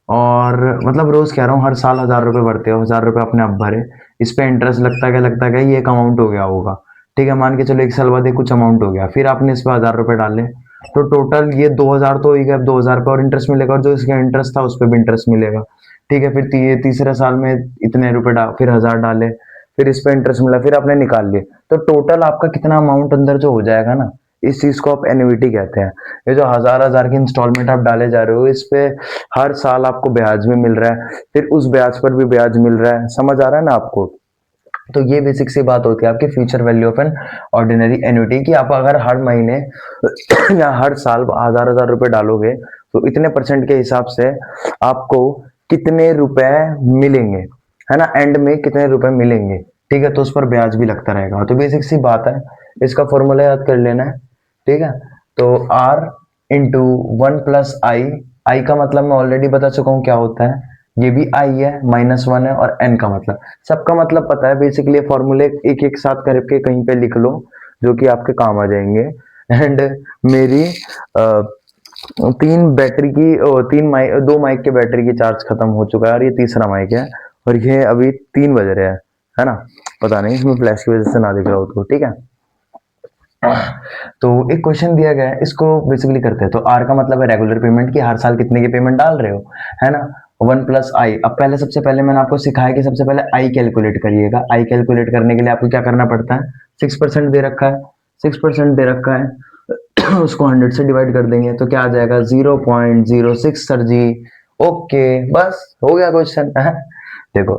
Speaker 1: और मतलब रोज कह रहा हूँ, हर साल 1000 रुपये भरते हो, 1000 रुपये अपने आप भरे, इस पे इंटरेस्ट लगता क्या ये एक अमाउंट हो गया होगा, ठीक है। मान के चलो 1 साल बाद ये कुछ अमाउंट हो गया, फिर आपने इस पे 1000 रुपये डाले, तो टोटल ये 2000 तो हो गया, 2000 पे और इंटरेस्ट मिलेगा, और जो इसका इंटरेस्ट था उस पर भी इंटरेस्ट मिलेगा, ठीक है। फिर तीसरे साल में इतने रुपए फिर 1000 डाले, फिर इस पे इंटरेस्ट मिला, फिर आपने निकाल लिए, तो टोटल आपका कितना अमाउंट अंदर जो हो जाएगा ना, इस चीज को आप एन्युटी कहते हैं। ये जो हजार हजार की इंस्टॉलमेंट आप डाले जा रहे हो, इस पे हर साल आपको ब्याज भी मिल रहा है, फिर उस ब्याज पर भी ब्याज मिल रहा है, समझ आ रहा है ना आपको। तो ये बेसिक सी बात होती है आपकी future value of an ordinary annuity, कि आप अगर हर महीने या हर साल 1000 रुपए डालोगे तो इतने परसेंट के हिसाब से आपको कितने रुपए मिलेंगे, है ना, एंड में कितने रुपए मिलेंगे, ठीक है। तो उस पर ब्याज भी लगता रहेगा, तो बेसिक सी बात है, इसका फॉर्मूला याद कर लेना है, ठीक है। तो R इंटू 1 + I का मतलब मैं ऑलरेडी बता चुका हूँ क्या होता है, ये भी I है, -1 है, और N का मतलब, सबका मतलब पता है, बेसिकली फॉर्मूले एक एक साथ करके कहीं पे लिख लो जो कि आपके काम आ जाएंगे। एंड मेरी 2 माइक के बैटरी की चार्ज खत्म हो चुका है, और ये तीसरा माइक है, और ये अभी 3 बज रहे हैं, है ना, पता नहीं इसमें फ्लैश की वजह से ना दिख रहा हो तो, ठीक है। तो एक क्वेश्चन दिया गया है, इसको बेसिकली करते हैं। तो आर का मतलब है रेगुलर पेमेंट, की हर साल कितने की पेमेंट डाल रहे हो, है ना। 1 + I, अब पहले सबसे पहले मैंने आपको सिखाया कि सबसे पहले आई कैलकुलेट करिएगा। आई कैलकुलेट करने के लिए आपको क्या करना पड़ता है, 6% दे रखा है, 6% दे रखा है उसको 100 से डिवाइड कर देंगे तो क्या आ जाएगा, 0.06 सर जी, ओके, बस हो गया क्वेश्चन। देखो,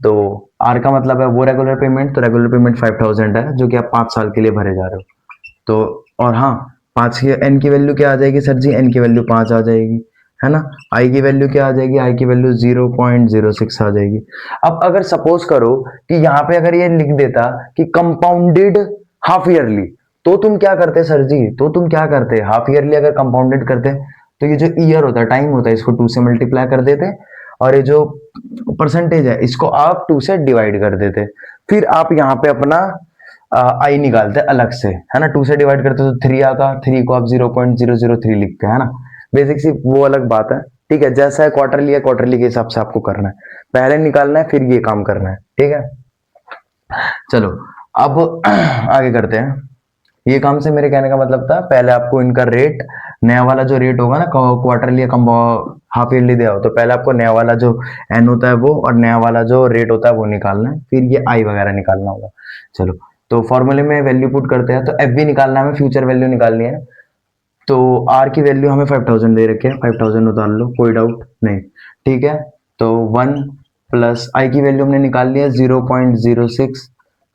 Speaker 1: तो आर का मतलब है वो रेगुलर पेमेंट, तो रेगुलर पेमेंट 5000 है जो कि आप 5 साल के लिए भरे जा रहे हो। तो और हाँ, 5 की एन की वैल्यू क्या आ जाएगी सर जी, एन की वैल्यू 5 आ जाएगी, है ना। आई की वैल्यू क्या आ जाएगी, आई की वैल्यू 0.06 आ जाएगी। अब अगर सपोज करो कि यहाँ पे अगर ये लिख देता कि कंपाउंडेड हाफ ईयरली, तो तुम क्या करते सर जी, तो तुम क्या करते, हाफ ईयरली अगर कंपाउंडेड करते तो ये जो ईयर होता है, टाइम होता है, इसको 2 से मल्टीप्लाई कर देते, और ये जो परसेंटेज है इसको आप 2 से डिवाइड कर देते, फिर आप यहाँ पे अपना आई निकालते अलग से, है ना। 2 से डिवाइड करते तो 3 आता, 3 को आप 0.003 लिखते हैं, है ना। बेसिक सी वो अलग बात है, ठीक है। जैसा है क्वार्टरली है, क्वार्टरली के हिसाब से आपको करना है, पहले निकालना है फिर ये काम करना है, ठीक है। चलो अब आगे करते हैं। ये काम से मेरे कहने का मतलब था, पहले आपको इनका रेट, नया वाला जो रेट होगा ना, क्वार्टरली या हाफ ईयरली दिया हो, तो पहले आपको नया वाला जो एन होता है वो, और नया वाला जो रेट होता है वो निकालना है, फिर ये आई वगैरह निकालना होगा। चलो, तो फॉर्मूले में वैल्यू पुट करते हैं, तो एफ भी निकालना है, हमें फ्यूचर वैल्यू निकालनी है। तो आर की वैल्यू हमें 5000 दे रखे हैं, 5000 उतार लो, कोई डाउट नहीं, ठीक है। तो 1 + I की वैल्यू हमने निकाल लिया 0.06,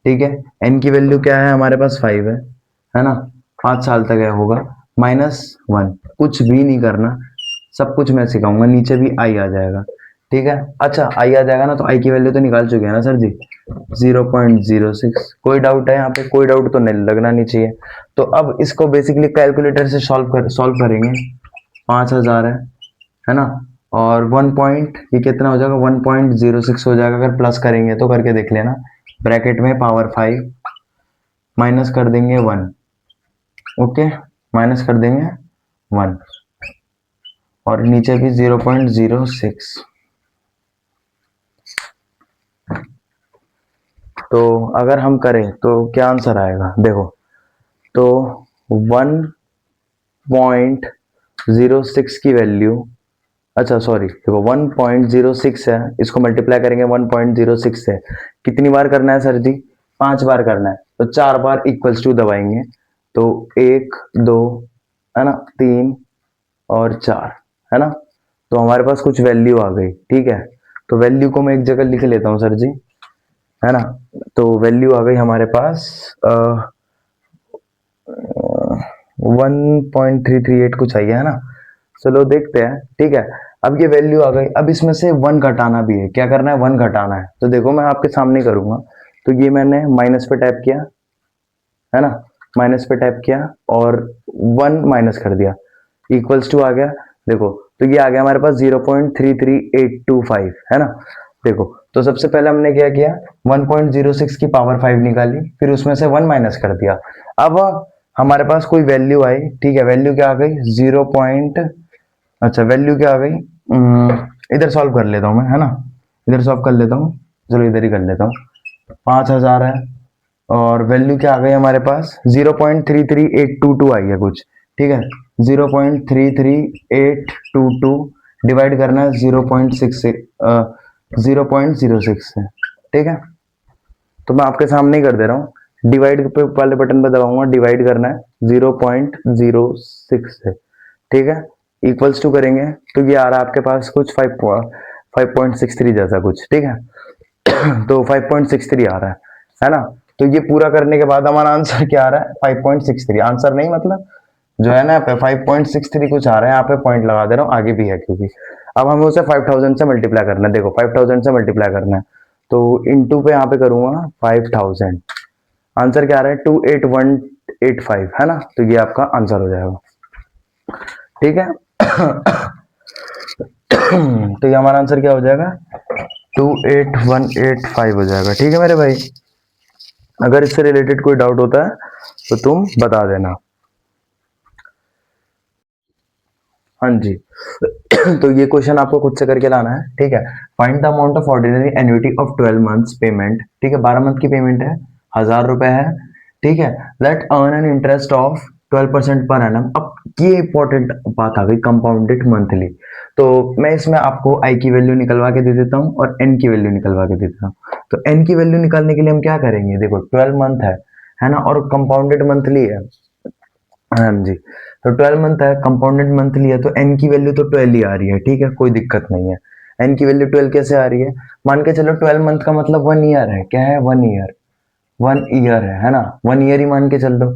Speaker 1: ठीक है। एन की वैल्यू क्या है, हमारे पास 5 है ना, 5 साल तक है होगा, -1, कुछ भी नहीं करना, सब कुछ मैं सिखाऊंगा, नीचे भी आई आ जाएगा, ठीक है। अच्छा, आई आ जाएगा ना, तो आई की वैल्यू तो निकाल चुके हैं ना सर जी, 0.06, कोई डाउट है यहाँ पे, कोई डाउट तो नहीं, लगना नहीं चाहिए। तो अब इसको बेसिकली कैलकुलेटर से सॉल्व करेंगे, 5000 है ना, और 1 पॉइंट ये कितना हो जाएगा 1.06 हो जाएगा। अगर प्लस करेंगे तो करके देख लेना, ब्रैकेट में पावर 5 माइनस कर देंगे 1, ओके माइनस कर देंगे 1 और नीचे भी 0.06। तो अगर हम करें तो क्या आंसर आएगा देखो, तो 1.06 की वैल्यू, अच्छा सॉरी देखो 1.06 है, इसको मल्टीप्लाई करेंगे 1.06 से, कितनी बार करना है सर जी, 5 बार करना है। तो 4 बार इक्वल्स टू दबाएंगे तो 1 2 है ना, 3 और 4 है ना। तो हमारे पास कुछ वैल्यू आ गई, ठीक है। तो वैल्यू को मैं एक जगह लिख लेता हूँ सर जी, है ना। तो वैल्यू आ गई हमारे पास 1.338 कुछ आई है ना। चलो देखते हैं, ठीक है। अब ये वैल्यू आ गई, अब इसमें से 1 घटाना भी है, क्या करना है 1 घटाना है। तो देखो मैं आपके सामने करूंगा, तो ये मैंने माइनस पे टाइप किया है ना, माइनस पे टाइप किया और 1 माइनस कर दिया, इक्वल्स टू आ गया। देखो तो ये आ गया हमारे पास 0.33825 है ना। देखो तो सबसे पहले हमने क्या किया, 1.06 की पावर 5 निकाली, फिर उसमें से 1 माइनस कर दिया। अब हमारे पास कोई वैल्यू आई, ठीक है, वैल्यू क्या आ गई 0 पॉइंट, अच्छा वैल्यू क्या आ गई, इधर सॉल्व कर लेता हूँ मैं, है ना, इधर सॉल्व कर लेता हूँ, चलो इधर ही कर लेता हूँ। 5000 है और वैल्यू क्या आ गई हमारे पास 0.33822 आई है कुछ, ठीक है। 0.33822 डिवाइड करना है 0.06 से, ठीक है। तो मैं आपके सामने ही कर दे रहा हूँ, डिवाइड पे वाले बटन पे दबाऊंगा, डिवाइड करना है 0.06 से, ठीक है। इक्वल्स टू करेंगे तो ये आ रहा है आपके पास कुछ 5.63 जैसा कुछ, ठीक है। तो 5.63 आ रहा है ना। तो ये पूरा करने के बाद हमारा आंसर क्या आ रहा है 5.63, आंसर नहीं मतलब जो है ना यहाँ पे 5.63 कुछ आ रहा है, यहाँ पे पॉइंट लगा दे रहा हूँ आगे भी है क्योंकि अब हमें उसे 5000 से मल्टीप्लाई करना है। देखो 5000 से मल्टीप्लाई करना है तो इंटू पे यहाँ पे करूंगा 5000, आंसर क्या आ रहा है 28185 है ना। तो ये आपका आंसर हो जाएगा, ठीक है। तो ये हमारा आंसर क्या हो जाएगा 28185 हो जाएगा, ठीक है मेरे भाई। अगर इससे रिलेटेड कोई डाउट होता है तो तुम बता देना। हाँ जी। तो ये क्वेश्चन आपको खुद से करके लाना है, ठीक है। Find the amount of ordinary annuity of 12 months payment, ठीक है, 12 मंथ की पेमेंट है, 1000 रुपए है, ठीक है। Let earn an interest of 12% per annum. अब ये इंपॉर्टेंट बात आ गई, कंपाउंडेड मंथली। तो मैं इसमें आपको आई की वैल्यू निकलवा के दे देता हूँ और एन की वैल्यू निकलवा के दे देता हूँ। तो एन की वैल्यू निकालने के लिए हम क्या करेंगे, देखो 12 मंथ है ना, और कंपाउंडेड मंथली है, हाँ जी। तो 12 मंथ है, कंपाउंडेड मंथली है, तो एन की वैल्यू तो 12 ही आ रही है, ठीक है, कोई दिक्कत नहीं है। एन की वैल्यू 12 कैसे आ रही है, मान के चलो 12 मंथ का मतलब 1 ईयर है, क्या है 1 ईयर, 1 ईयर है ना, 1 ईयर ही मान के चल दो,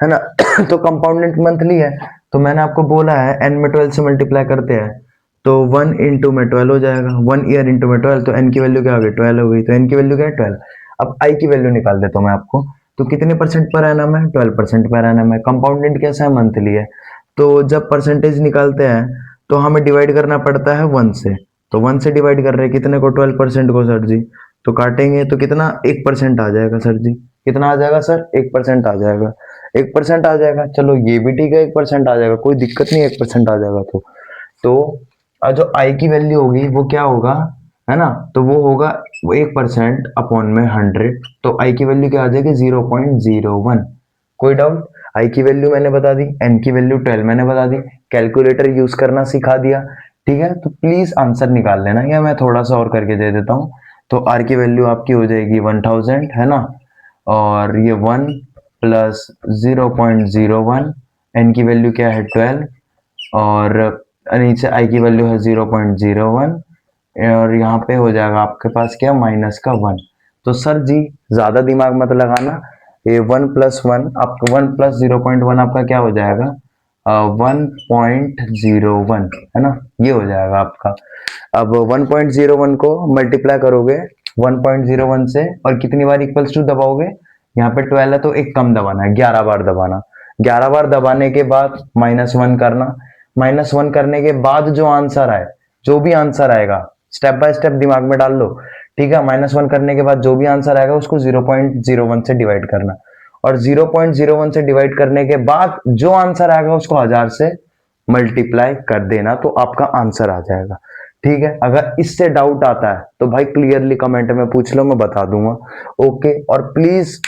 Speaker 1: है ना। तो कंपाउंडेड मंथली है, तो मैंने आपको बोला है एन में 12 से मल्टीप्लाई करते हैं तो 1 इंटू में 12 हो जाएगा, 1 ईयर इंटू में 12, तो एन की वैल्यू क्या हो गई 12 हो गई, तो एन की वैल्यू क्या है 12। अब आई की वैल्यू निकाल देता हूँ मैं आपको, तो कितने परसेंट पर एनम है 12% पर एनम है, कंपाउंडेड कैसा है मंथली है। तो जब परसेंटेज निकालते हैं तो हमें डिवाइड करना पड़ता है 1 से, तो 1 से डिवाइड कर रहे हैं कितने को 12% को सर जी, तो काटेंगे तो कितना 1% आ जाएगा सर जी, कितना आ जाएगा सर 1% आ जाएगा, 1% आ जाएगा, चलो ये भी ठीक है 1% आ जाएगा, कोई दिक्कत नहीं 1% आ जाएगा। तो जो आई की वैल्यू होगी वो क्या होगा, है ना, तो वो होगा 1% अपॉन में 100, तो आई की वैल्यू क्या आ जाएगी 0.01। कोई डाउट, आई की वैल्यू मैंने बता दी, एन की वैल्यू 12 मैंने बता दी, कैलकुलेटर यूज करना सिखा दिया, ठीक है। तो प्लीज आंसर निकाल लेना, या मैं थोड़ा सा और करके दे देता हूँ। तो आर की वैल्यू आपकी हो जाएगी 1000 है ना, और ये 1 प्लस 0.01, एन की वैल्यू क्या है 12, और नीचे आई की वैल्यू है 0.01, और यहाँ पे हो जाएगा आपके पास क्या माइनस का 1। तो सर जी ज्यादा दिमाग मत लगाना, ये 1+1 आपका 1+0.1 आपका क्या हो जाएगा 1.01 है ना, ये हो जाएगा आपका। अब 1.01 को मल्टीप्लाई करोगे 1.01 से और कितनी बार इक्वल्स टू दबाओगे, यहाँ पे 12 है तो एक कम दबाना है, 11 बार दबाना, 11 बार दबाने के बाद -1 करना, -1 करने के बाद जो आंसर आए जो भी आंसर आएगा स्टेप बाय स्टेप दिमाग में डाल लो, ठीक है। -1 करने के बाद जो भी आंसर आएगा उसको 0.01 से डिवाइड करना, और 0.01 से डिवाइड करने के बाद जो आंसर आएगा उसको 1000 से मल्टीप्लाई कर देना, तो आपका आंसर आ जाएगा, ठीक है। अगर इससे डाउट आता है तो भाई क्लियरली कमेंट में पूछ लो, मैं बता दूंगा, ओके। और प्लीज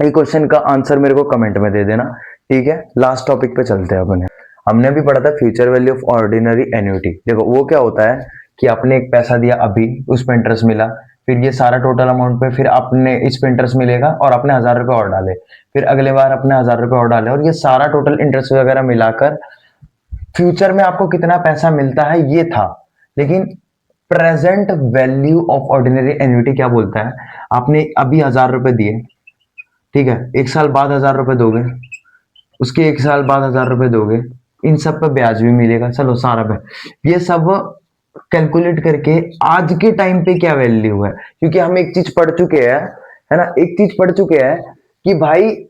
Speaker 1: ये क्वेश्चन का आंसर मेरे को कमेंट में दे देना, ठीक है। लास्ट टॉपिक पे चलते हैं अपन। हमने भी पढ़ा था future value of ordinary annuity. देखो वो क्या होता है कि आपने एक पैसा दिया अभी, उस पर इंटरेस्ट मिला, फिर ये सारा टोटल अमाउंट पे फिर आपने इस पे इंटरेस्ट मिलेगा और आपने 1000 रुपये और डाले, फिर अगले बार अपने 1000 रुपये और डाले, और ये सारा टोटल इंटरेस्ट वगैरह मिलाकर फ्यूचर में आपको कितना पैसा मिलता है ये था। लेकिन present value of ordinary annuity क्या बोलता है, आपने अभी 1000 रुपये दिए, ठीक है, एक साल बाद 1000 रुपये दोगे, उसके एक साल बाद 1000 रुपये दोगे, इन सब पे ब्याज भी मिलेगा, चलो सारा पे ये सब कैलकुलेट करके आज के टाइम पे क्या वैल्यू है, क्योंकि हम एक चीज पढ़ चुके हैं, है ना, एक चीज पढ़ चुके हैं कि भाई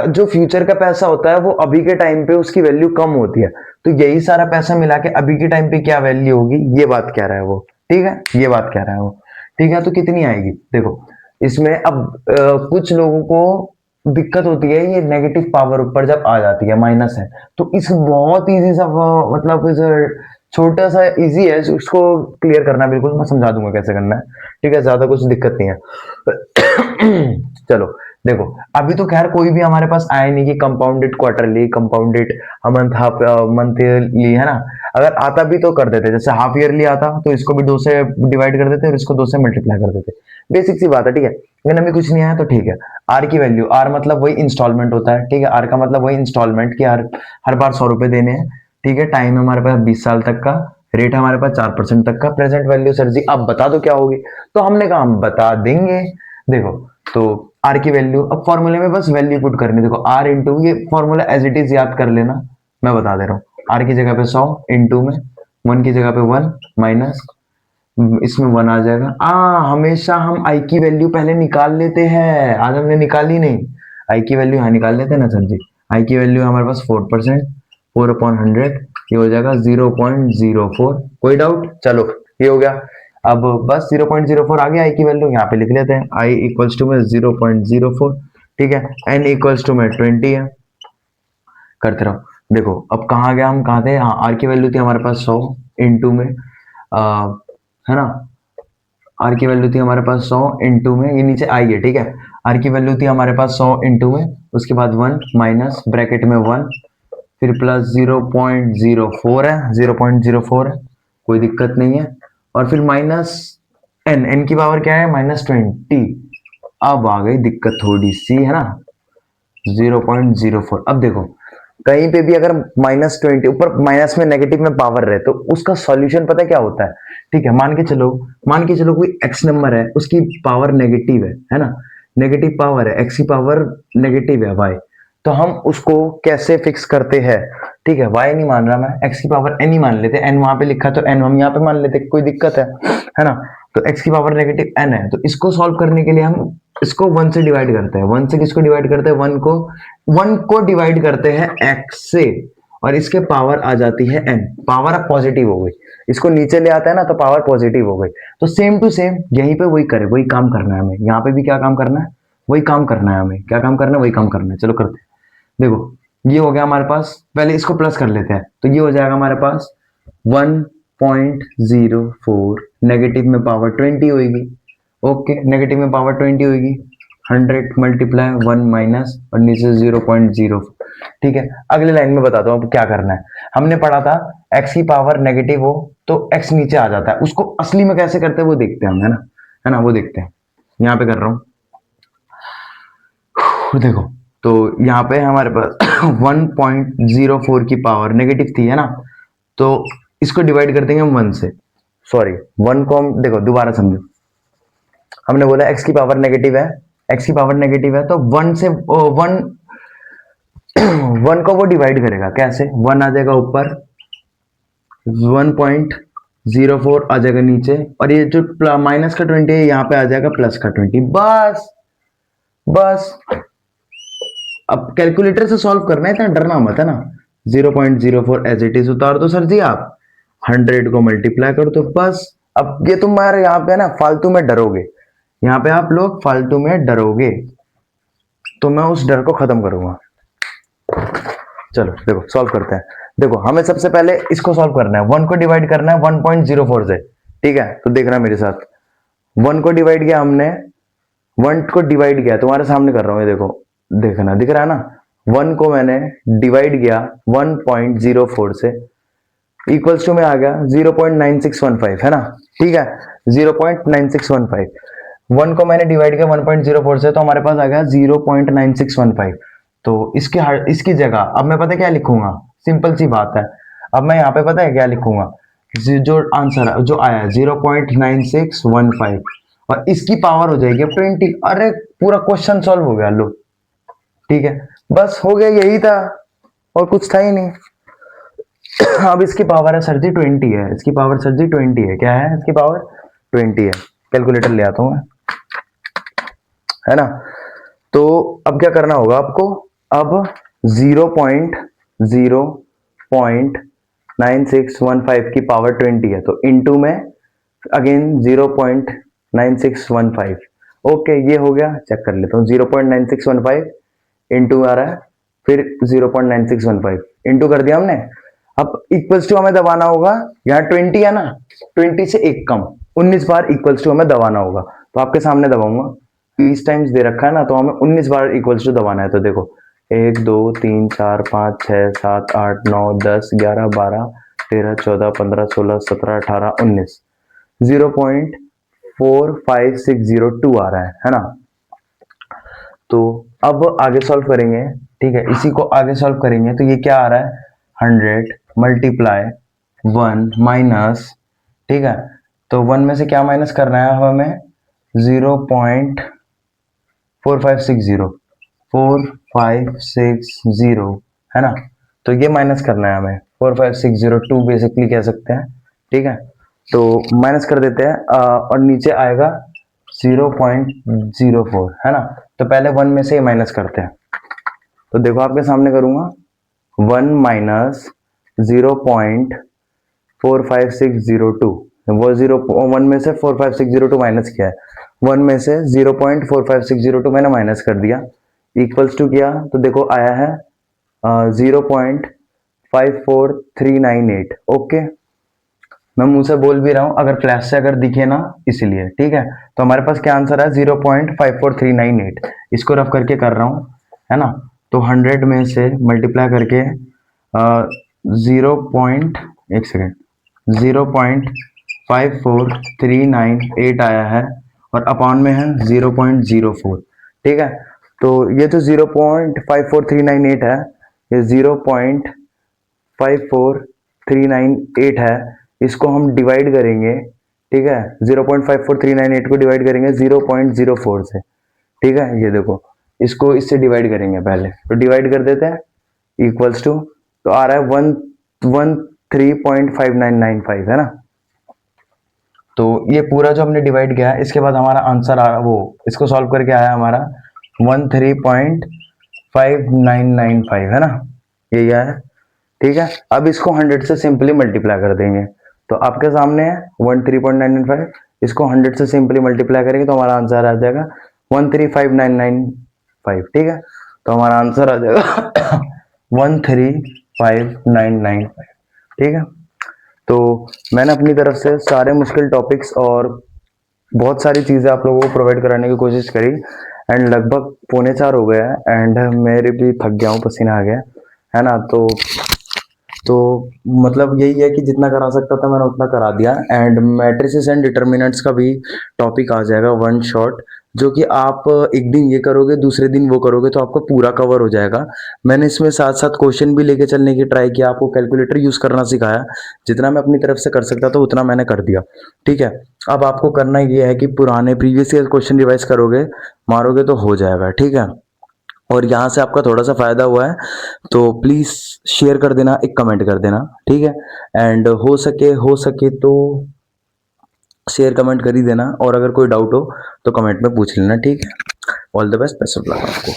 Speaker 1: जो फ्यूचर का पैसा होता है वो अभी के टाइम पे उसकी वैल्यू कम होती है, तो यही सारा पैसा मिला के अभी के टाइम पे क्या वैल्यू होगी ये बात कह रहा है वो, ठीक है, ये बात कह रहा है वो, ठीक है। तो कितनी आएगी देखो इसमें अब कुछ लोगों को दिक्कत होती है, ये नेगेटिव पावर ऊपर जब आ जाती है, माइनस है, तो इस बहुत इजी सा मतलब इस छोटा सा इजी है, उसको क्लियर करना बिल्कुल मैं समझा दूंगा कैसे करना है, ठीक है, ज्यादा कुछ दिक्कत नहीं है। चलो देखो अभी तो खैर कोई भी हमारे पास आया नहीं कि compounded quarterly, compounded month, half monthly, है ना। अगर आता भी तो कर देते, जैसे हाफ ईयरली आता तो इसको भी 2 से डिवाइड कर देते और इसको 2 से मल्टीप्लाई कर देते, बेसिक सी बात है, ठीक है। लेकिन अभी कुछ नहीं आया तो ठीक है। आर की वैल्यू, आर मतलब वही इंस्टॉलमेंट होता है, ठीक है, आर का मतलब वही इंस्टॉलमेंट की हर हर बार 100 रुपए देने हैं, ठीक है। टाइम है हमारे पास 20 साल तक का, रेट है हमारे पास 4% तक का। प्रेजेंट वैल्यू सर जी आप बता दो क्या होगी, तो हमने कहा हम बता देंगे। देखो तो आर की वैल्यू, अब फॉर्मूले में बस वैल्यू पुट करनी, देखो आर इंटू, ये फॉर्मूला एज इट इज याद कर लेना, मैं बता दे रहा हूँ। आर की जगह पे 100 इंटू में 1 की जगह पे 1 माइनस, इसमें 1 आ जाएगा। हमेशा हम आई की वैल्यू पहले निकाल लेते हैं, आज हमने निकाली नहीं, आई की वैल्यू यहाँ निकाल लेते हैं ना सर जी। आई की वैल्यू हमारे पास 4%, 4/100, ये हो जाएगा 0.04। कोई डाउट, चलो ये हो गया। अब बस 0.04 आ गया, आई की वैल्यू यहाँ पे लिख लेते हैं, आई इक्वल्स टू में 0.04, ठीक है। एन इक्वल्स टू में 20 है, करते रहो। देखो अब कहाँ गया, हम कहाँ थे, हाँ आर की वैल्यू थी हमारे पास 100 इंटू में है ना, आर की वैल्यू थी हमारे पास 100 इंटू में, ये नीचे आई है, ठीक है। आर की वैल्यू थी हमारे पास 100 इंटू में, उसके बाद 1 माइनस ब्रैकेट में 1, फिर प्लस 0.04 है, 0.04 है, कोई दिक्कत नहीं है, और फिर माइनस एन, एन की पावर क्या है -20। अब आ गई दिक्कत थोड़ी सी, है ना, 0.04। अब देखो कहीं पे भी अगर -20 ऊपर माइनस में नेगेटिव में पावर रहे तो उसका सॉल्यूशन पता है क्या होता है, ठीक है। मान के चलो कोई एक्स नंबर है, उसकी पावर नेगेटिव है ना, नेगेटिव पावर है, एक्स की पावर नेगेटिव है वाई, तो हम उसको कैसे फिक्स करते हैं, ठीक है। वाई नहीं मान रहा मैं, एक्स की पावर एन ही मान लेते, एन वहां पे लिखा तो एन हम यहाँ पे मान लेते, कोई दिक्कत है ना। तो एक्स की पावर नेगेटिव एन है, तो इसको सॉल्व करने के लिए हम इसको 1 से डिवाइड करते हैं, 1 से किसको डिवाइड करते हैं, 1 को डिवाइड करते हैं x से, और इसके पावर आ जाती है n, पावर अब पॉजिटिव हो गई, इसको नीचे ले आता है ना तो पावर पॉजिटिव हो गई। तो सेम टू सेम यहीं पे वही करे, वही काम करना है हमें, यहाँ पे भी क्या काम करना है, वही काम करना है हमें, क्या काम करना है, वही काम करना है। चलो करते हैं। देखो ये हो गया हमारे पास, पहले इसको प्लस कर लेते हैं, तो ये हो जाएगा हमारे पास 1.04, नेगेटिव में पावर 20 होगी, ओके, नेगेटिव में पावर 20 होगी, 100 मल्टीप्लाई 1 माइनस और नीचे 0.0, ठीक है। अगले लाइन में बताता हूँ क्या करना है। हमने पढ़ा था x की पावर नेगेटिव हो तो x नीचे आ जाता है, उसको असली में कैसे करते हैं वो देखते हैं हम, है ना, वो देखते हैं। यहाँ पे कर रहा हूँ, देखो तो यहाँ पे हमारे पास 1.04 की पावर नेगेटिव थी, है ना, तो इसको डिवाइड कर देंगे हम 1 से, सॉरी 1 को हम देखो दोबारा समझो, हमने बोला x की पावर नेगेटिव है, x की पावर नेगेटिव है तो 1 से 1 को वो डिवाइड करेगा कैसे, 1 आ जाएगा ऊपर, 1.04 आ जाएगा नीचे, और ये जो माइनस का 20 है यहाँ पे आ जाएगा प्लस का 20, बस बस। अब कैलकुलेटर से सॉल्व करना है, इतना डरना मत, है ना। 0.04 एज इट इज उतार दो सर जी आप, 100 को मल्टीप्लाई करो तो बस। अब ये तुम्हारे यहाँ पे ना फालतू में डरोगे, यहाँ पे आप लोग फालतू में डरोगे, तो मैं उस डर को खत्म करूंगा। चलो देखो सॉल्व करते हैं। देखो हमें सबसे पहले इसको सॉल्व करना है, 1 को डिवाइड करना है 1.04 से, ठीक है। तो देखना मेरे साथ, 1 को डिवाइड किया हमने, 1 को डिवाइड किया, तुम्हारे सामने कर रहा हूं ये देखो, देखना दिख रहा है ना। 1 को मैंने डिवाइड किया 1.04 से, इक्वल्स टू में आ गया 0.9615, है ना, ठीक है, 0.9615। 1 को मैंने डिवाइड किया 1.04 से, तो हमारे पास आ गया 0.9615। तो इसकी जगह अब मैं पता है क्या लिखूंगा, सिंपल सी बात है। अब मैं यहाँ पे पता है क्या लिखूंगा, जो आंसर है जो आया 0.9615, और इसकी पावर हो जाएगी 20। अरे पूरा क्वेश्चन सॉल्व हो गया लो, ठीक है, बस हो गया, यही था और कुछ था ही नहीं। अब इसकी पावर है सर जी 20 है, इसकी पावर सर जी 20 है, क्या है इसकी पावर 20 है। कैलकुलेटर ले आता हूं मैं, है ना। तो अब क्या करना होगा आपको, अब 0.9615 की पावर 20 है, तो इनटू में अगेन 0.9615। ओके ये हो गया, चेक कर लेता हूँ, 0.9615 इंटू आ रहा है, फिर 0.9615 इंटू कर दिया हमने। अब इक्वल्स टू हमें दबाना होगा, यहाँ 20 है ना, 20 से एक कम 19 बार इक्वल्स टू हमें दबाना होगा। तो आपके सामने दबाऊंगा, 20 टाइम्स दे रखा है ना, तो हमें 19 बार इक्वल्स टू दबाना है। तो देखो 1 2 3 4 5 6 7 8 9 10 11 12 13 14 15 16 17 18 19, 0.45602 आ रहा है ना। तो अब आगे सॉल्व करेंगे, ठीक है, इसी को आगे सॉल्व करेंगे, तो ये क्या आ रहा है 100 मल्टीप्लाई 1 माइनस, ठीक है, तो 1 में से क्या माइनस करना है हमें, 0.4560 है ना। तो ये माइनस करना है हमें, 45602 बेसिकली कह सकते हैं, ठीक है। तो माइनस कर देते हैं, और नीचे आएगा 0.04, है ना। तो पहले 1 में से माइनस करते हैं, तो देखो आपके सामने करूंगा, 1 माइनस 0.45602, वो 1 में से 45602 माइनस किया है, 1 में से 0.45602 मैंने माइनस कर दिया, इक्वल्स टू किया, तो देखो आया है 0.54398। ओके मैं मुंह से बोल भी रहा हूं, अगर फ्लैश से अगर दिखे ना इसलिए, ठीक है। तो हमारे पास क्या आंसर है 0.54398, इसको रफ करके कर रहा हूं, है ना। तो 100 में से मल्टीप्लाई करके 0.54398 आया है, और अपॉन में है 0.04, ठीक है। तो ये तो 0.54398 है, ये 0.54398 है, इसको हम डिवाइड करेंगे, ठीक है, 0.54398 को डिवाइड करेंगे 0.04 से, ठीक है। ये देखो इसको इससे डिवाइड करेंगे पहले, तो डिवाइड कर देते हैं, इक्वल्स टू, तो आ रहा है 113.5995, है ना। तो ये पूरा जो हमने डिवाइड किया है, इसके बाद हमारा आंसर आ वो इसको सॉल्व करके आया हमारा 13.5995, है ना, ये क्या है, ठीक है। अब इसको 100 से सिंपली मल्टीप्लाई कर देंगे, तो आपके सामने है 13.995, इसको 100 से सिंपली मल्टीप्लाई करेंगे तो हमारा आंसर आ जाएगा 135995, ठीक है। तो हमारा आंसर आ जाएगा 135995, ठीक है। तो मैंने अपनी तरफ से सारे मुश्किल टॉपिक्स और बहुत सारी चीज़ें आप लोगों को प्रोवाइड कराने की कोशिश करी, एंड लगभग 3:45 हो गया है, एंड मेरे भी थक गया हूँ, पसीना आ गया, है ना। तो मतलब यही है कि जितना करा सकता था मैंने उतना करा दिया, एंड मैट्रिसेस एंड डिटर्मिनेंट्स का भी टॉपिक आ जाएगा वन शॉट, जो कि आप एक दिन ये करोगे दूसरे दिन वो करोगे तो आपका पूरा कवर हो जाएगा। मैंने इसमें साथ साथ क्वेश्चन भी लेके चलने की ट्राई किया, आपको कैलकुलेटर यूज करना सिखाया, जितना मैं अपनी तरफ से कर सकता था उतना मैंने कर दिया, ठीक है। अब आपको करना ये है कि पुराने प्रीवियस ईयर क्वेश्चन रिवाइज करोगे, मारोगे तो हो जाएगा, ठीक है। और यहाँ से आपका थोड़ा सा फायदा हुआ है तो प्लीज शेयर कर देना, एक कमेंट कर देना, ठीक है। एंड हो सके तो शेयर कमेंट कर ही देना, और अगर कोई डाउट हो तो कमेंट में पूछ लेना, ठीक है। All the best, best of luck आपको।